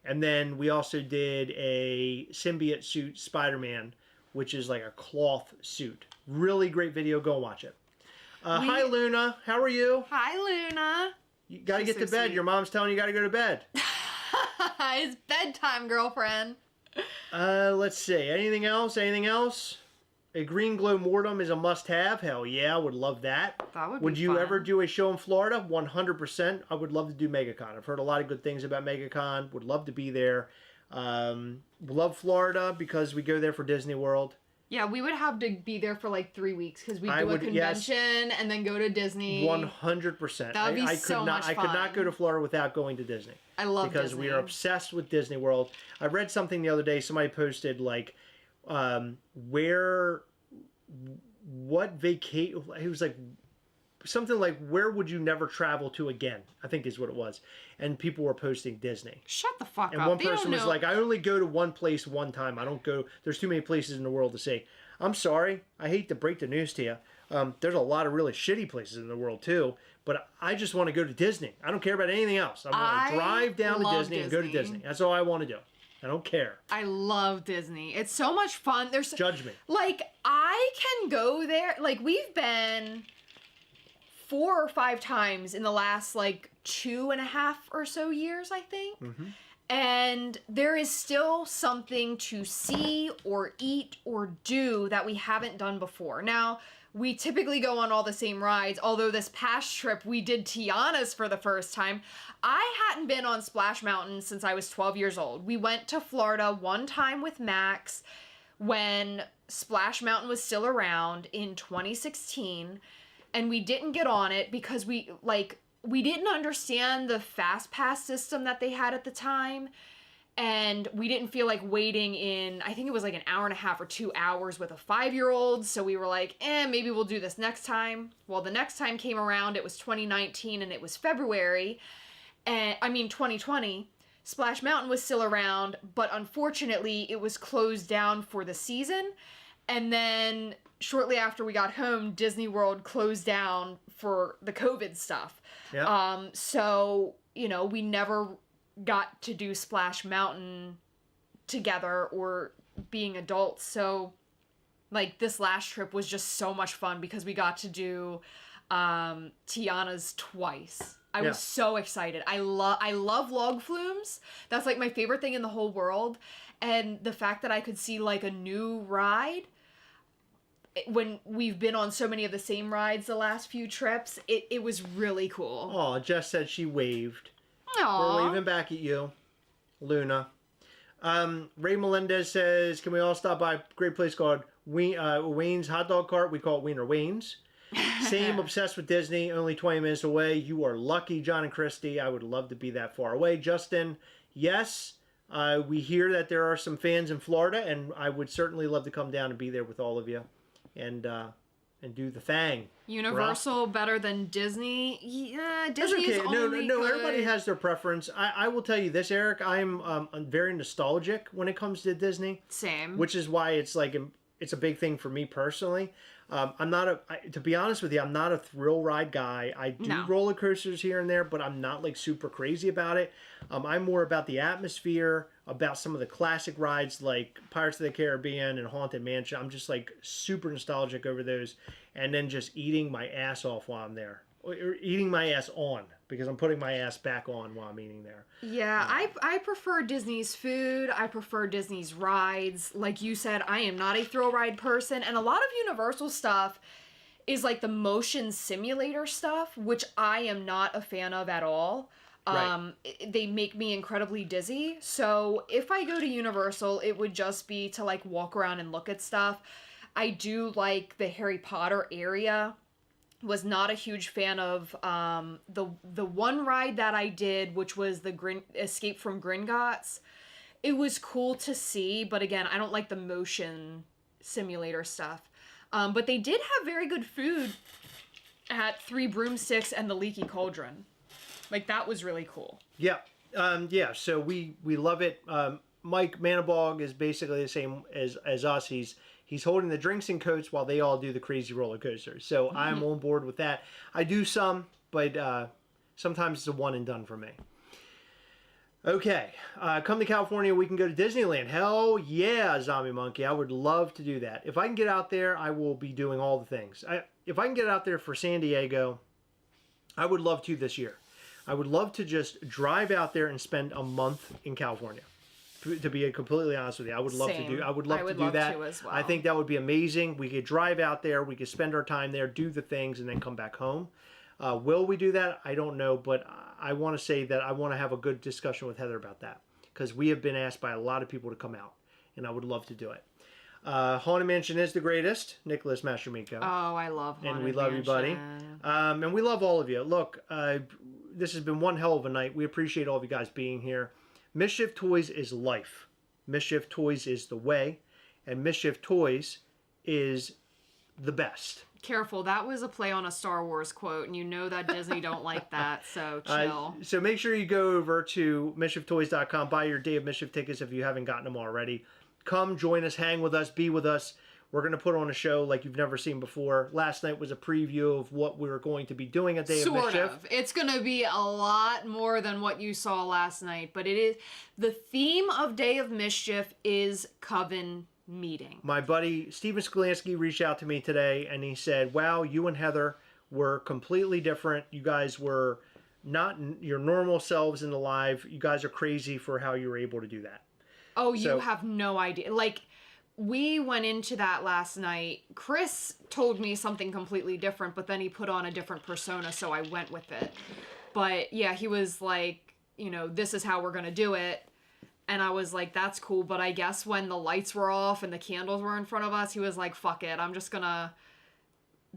and then we also did a symbiote suit Spider-Man, which is like a cloth suit. Really great video. Go watch it. Hi Luna, how are you? Hi, Luna. You got to She's get to so bed. sweet. Your mom's telling you got to go to bed. It's bedtime, girlfriend. Let's see. Anything else? Anything else? A green glow mortem is a must-have. Hell yeah, I would love that. That would be Would you fun. ever do a show in Florida? 100%. I would love to do MegaCon. I've heard a lot of good things about MegaCon. Would love to be there. Love Florida because we go there for Disney World. Yeah, we would have to be there for like 3 weeks because we I do a would- convention and then go to Disney. 100%. That would be I so could not, much I could not fun. go to Florida without going to Disney. I love because Disney. we are obsessed with Disney World. I read something the other day. Somebody posted like, it was like something like, where would you never travel to again? I think is what it was. And people were posting Disney. Shut the fuck And up. one They person don't was know. like, I only go to one place one time. I don't go, there's too many places in the world to see. I'm sorry. I hate to break the news to you. There's a lot of really shitty places in the world too. But I just want to go to Disney. I don't care about anything else. I want I to drive down to love Disney and go to Disney. Disney. That's all I want to do. I don't care. I love Disney. It's so much fun. There's Judge me. like I can go there. Like we've been 4 or 5 times in the last like 2.5 or so years, I think. And there is still something to see or eat or do that we haven't done before. Now, we typically go on all the same rides, although this past trip we did Tiana's for the first time. I hadn't been on Splash Mountain since I was 12 years old. We went to Florida one time with Max when Splash Mountain was still around in 2016, and we didn't get on it because we didn't understand the fast pass system that they had at the time, and we didn't feel like waiting in, I think it was like an hour and a half or 2 hours with a 5-year-old, so we were like, maybe we'll do this next time. Well, the next time came around, it was 2019, and it was February, 2020. Splash Mountain was still around, but unfortunately, it was closed down for the season, and then shortly after we got home, Disney World closed down for the COVID stuff. Yeah. So, we never got to do Splash Mountain together or being adults. So, like, this last trip was just so much fun because we got to do Tiana's twice. I was so excited. I love log flumes. That's like my favorite thing in the whole world. And the fact that I could see like a new ride when we've been on so many of the same rides the last few trips, it was really cool. Oh, Jess said she waved. Aww. We're waving back at you, Luna. Ray Melendez says, can we all stop by a great place called Wayne's Hot Dog Cart? We call it Wiener Wayne's. Same, obsessed with Disney, only 20 minutes away. You are lucky, John and Christy. I would love to be that far away. Justin, yes, we hear that there are some fans in Florida, and I would certainly love to come down and be there with all of you and do the thing. Universal better than Disney? Yeah, Disney That's is okay. only No, good. everybody has their preference. I will tell you this, Eric. I'm very nostalgic when it comes to Disney. Same. Which is why it's a big thing for me personally. To be honest with you, I'm not a thrill ride guy. I do No. roller coasters here and there, but I'm not like super crazy about it. I'm more about the atmosphere, about some of the classic rides like Pirates of the Caribbean and Haunted Mansion. I'm just like super nostalgic over those, and then just eating my ass off while I'm there. eating my ass on, because I'm putting my ass back on while I'm eating there. Yeah, I prefer Disney's food. I prefer Disney's rides. Like you said, I am not a thrill ride person, and a lot of Universal stuff is like the motion simulator stuff, which I am not a fan of at all. Right. They make me incredibly dizzy. So if I go to Universal, it would just be to like walk around and look at stuff. I do like the Harry Potter area. Was not a huge fan of the one ride that I did, which was the Escape from Gringotts. It was cool to see, but again, I don't like the motion simulator stuff. But they did have very good food at Three Broomsticks and the Leaky Cauldron. Like, that was really cool. Yeah. Yeah, so we love it. Mike Manabog is basically the same as us. He's holding the drinks and coats while they all do the crazy roller coasters. So I'm on board with that. I do some, but sometimes it's a one and done for me. Okay, come to California, we can go to Disneyland. Hell yeah, Zombie Monkey. I would love to do that. If I can get out there, I will be doing all the things. If I can get out there for San Diego, I would love to this year. I would love to just drive out there and spend a month in California. To be completely honest with you, I would love to do. I would love to do that. As well. I think that would be amazing. We could drive out there. We could spend our time there, do the things, and then come back home. Will we do that? I don't know, but I want to say that I want to have a good discussion with Heather about that, because we have been asked by a lot of people to come out, and I would love to do it. Haunted Mansion is the greatest. Nicholas Mastromico. Oh, I love Haunted And we love you, buddy. And we love all of you. Look, this has been one hell of a night. We appreciate all of you guys being here. Mischief Toys is life. Mischief Toys is the way. And Mischief Toys is the best. Careful, that was a play on a Star Wars quote, and you know that Disney don't like that, so chill. So make sure you go over to MischiefToys.com, buy your Day of Mischief tickets if you haven't gotten them already. Come, join us, hang with us, be with us. We're going to put on a show like you've never seen before. Last night was a preview of what we were going to be doing at Day of Mischief. Sort of. It's going to be a lot more than what you saw last night, but it is the theme of Day of Mischief is Coven meeting. My buddy Steven Skolansky reached out to me today and he said, wow, you and Heather were completely different. You guys were not your normal selves in the live. You guys are crazy for how you were able to do that. Oh, you have no idea. Like, we went into that last night. Chris told me something completely different, but then he put on a different persona, so I went with it. But yeah, he was like, you know, this is how we're going to do it. And I was like, that's cool. But I guess when the lights were off and the candles were in front of us, he was like, fuck it. I'm just going to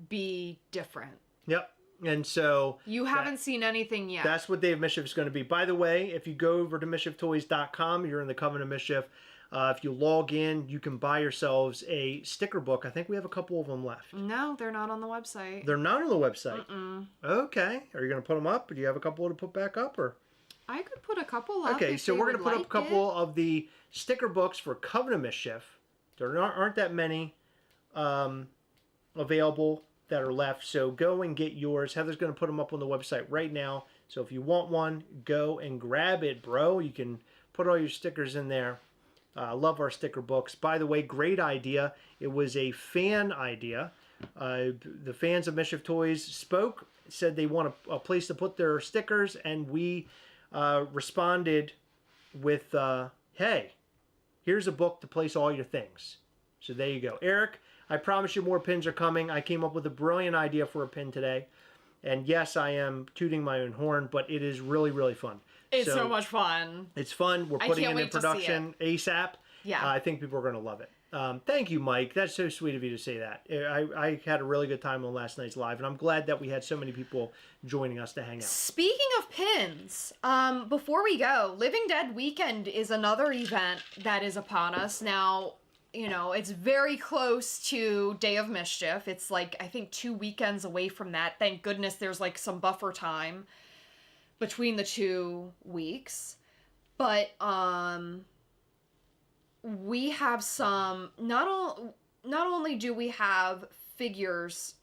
be different. Yep. And so... You haven't seen anything yet. That's what Day of Mischief is going to be. By the way, if you go over to MischiefToys.com, you're in the Coven of Mischief. If you log in, you can buy yourselves a sticker book. I think we have a couple of them left. No, they're not on the website. They're not on the website? Okay. Are you going to put them up? Or do you have a couple to put back up? Or... I could put a couple up. Okay, so we're going to put up a couple it. of the sticker books for Coven of Mischief. There aren't that many available that are left, so go and get yours. Heather's going to put them up on the website right now, so if you want one, go and grab it, bro. You can put all your stickers in there. Love our sticker books. By the way, great idea. It was a fan idea. The fans of Mischief Toys spoke, said they want a place to put their stickers, and we responded with, hey, here's a book to place all your things. So there you go. Eric, I promise you more pins are coming. I came up with a brilliant idea for a pin today. And yes, I am tooting my own horn, but it is really, really fun. It's so much fun. It's fun. We're putting it in production ASAP. Yeah. I think people are going to love it. Thank you, Mike. That's so sweet of you to say that. I had a really good time on last night's live, and I'm glad that we had so many people joining us to hang out. Speaking of pins, before we go, Living Dead Weekend is another event that is upon us. Now, you know, it's very close to Day of Mischief. It's like, I think 2 weekends away from that. Thank goodness there's like some buffer time between the 2 weeks. But, we have some, not only do we have figures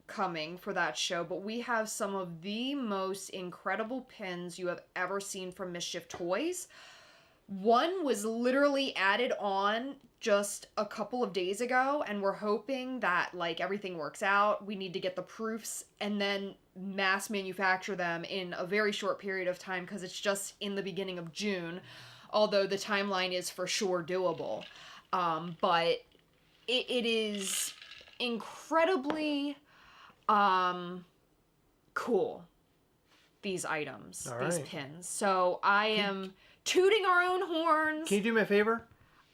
coming for that show, but we have some of the most incredible pins you have ever seen from Mischief Toys. One was literally added on just a couple of days ago, and we're hoping that like everything works out. We need to get the proofs and then mass manufacture them in a very short period of time because it's just in the beginning of June, although the timeline is for sure doable. But it is incredibly cool, these items, All these right. pins. So I am tooting our own horns. Can you do me a favor?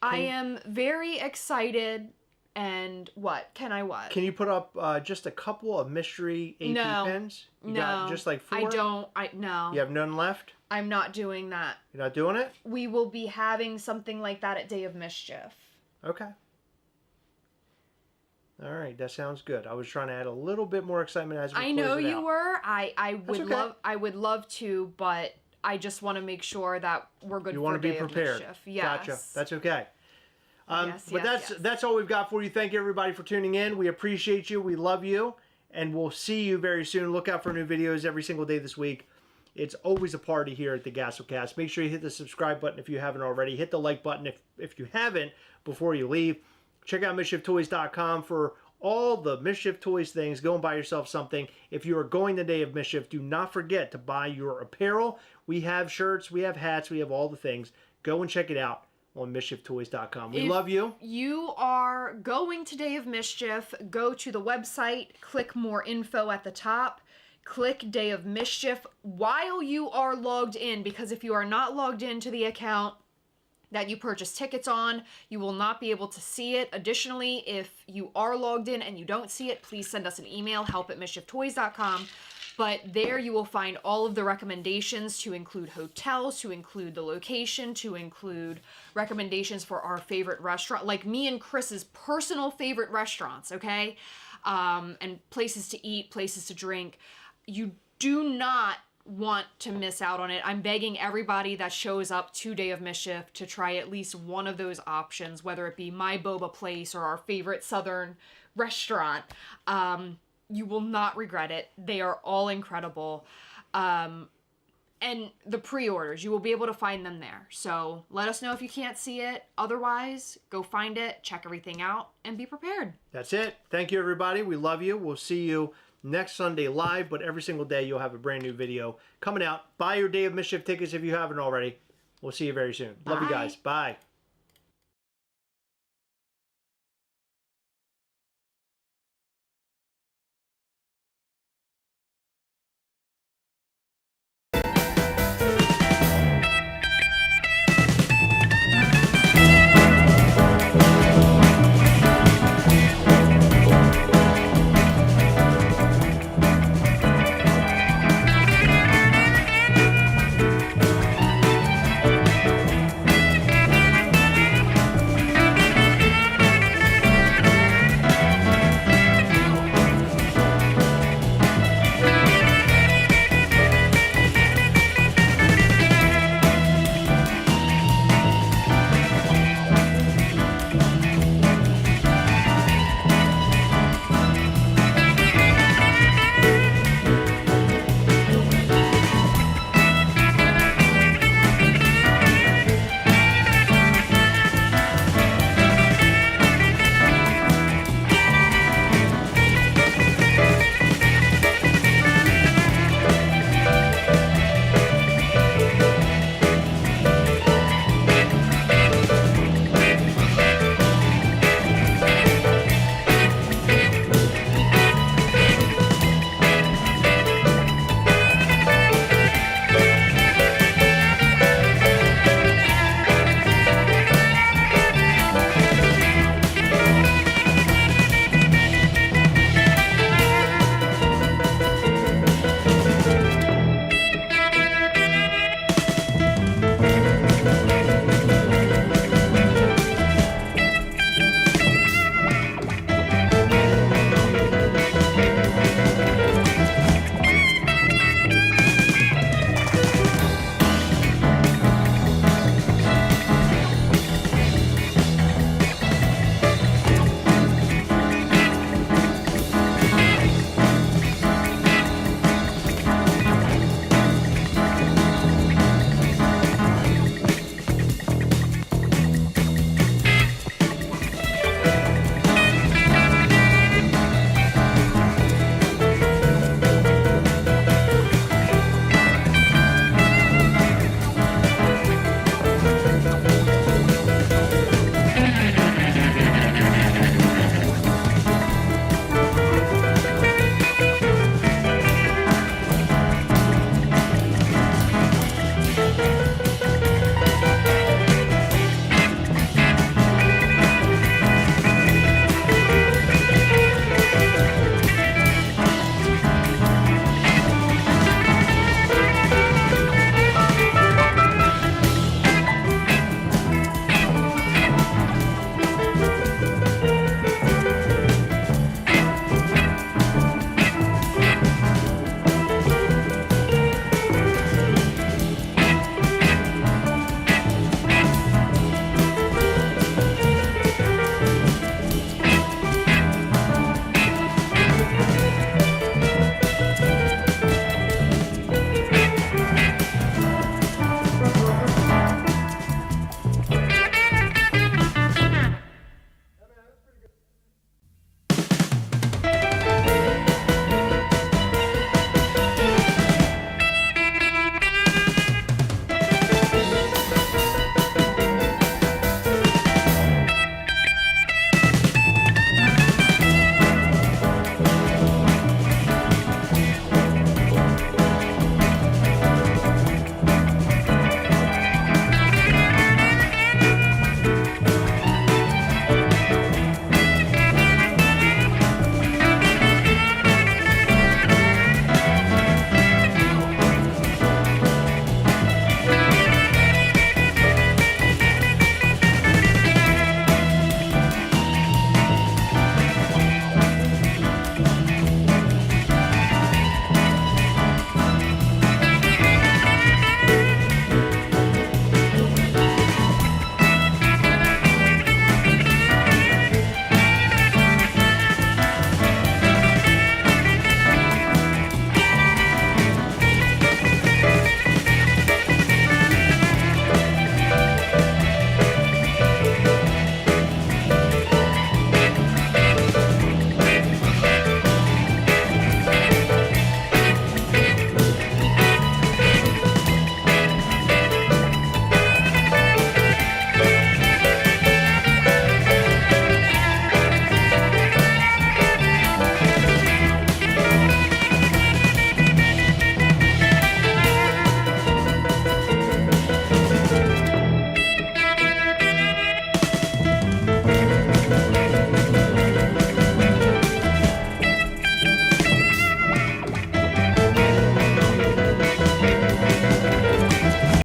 I am very excited. And what? Can Can you put up just a couple of mystery AP No. pins? You No. got just like 4? No. You have none left? I'm not doing that. You're not doing it? We will be having something like that at Day of Mischief. Okay. All right, that sounds good. I was trying to add a little bit more excitement as we I close know it you out. were. I would okay. I would love to, but I just want to make sure that we're good You for want to be Day of prepared. Mischief. Yes. Gotcha. That's okay. Yes, but yes, yes. that's all we've got for you. Thank you everybody for tuning in. We appreciate you. We love you, and we'll see you very soon. Look out for new videos every single day this week. It's always a party here at the GastroCast. Make sure you hit the subscribe button if you haven't already. Hit the like button if you haven't before you leave. Check out MischiefToys.com for all the Mischief Toys things. Go and buy yourself something. If you are going the Day of Mischief, do not forget to buy your apparel. We have shirts, we have hats, we have all the things. Go and check it out on MischiefToys.com. We love you. You are going to Day of Mischief, go to the website, click more info at the top, click Day of Mischief while you are logged in, because if you are not logged into the account that you purchase tickets on, you will not be able to see it. Additionally, if you are logged in and you don't see it, please send us an email, help@mischieftoys.com. But there you will find all of the recommendations, to include hotels, to include the location, to include recommendations for our favorite restaurant, like me and Chris's personal favorite restaurants, okay? And places to eat, places to drink. You do not want to miss out on it. I'm begging everybody that shows up to Day of Mischief to try at least one of those options, whether it be my boba place or our favorite southern restaurant. You will not regret it. They are all incredible. And the pre-orders, you will be able to find them there. So let us know if you can't see it. Otherwise, go find it, check everything out, and be prepared. That's it. Thank you, everybody. We love you. We'll see you next Sunday live, but every single day you'll have a brand new video coming out. Buy your Day of Mischief tickets if you haven't already. We'll see you very soon. Love you Bye. guys. Bye.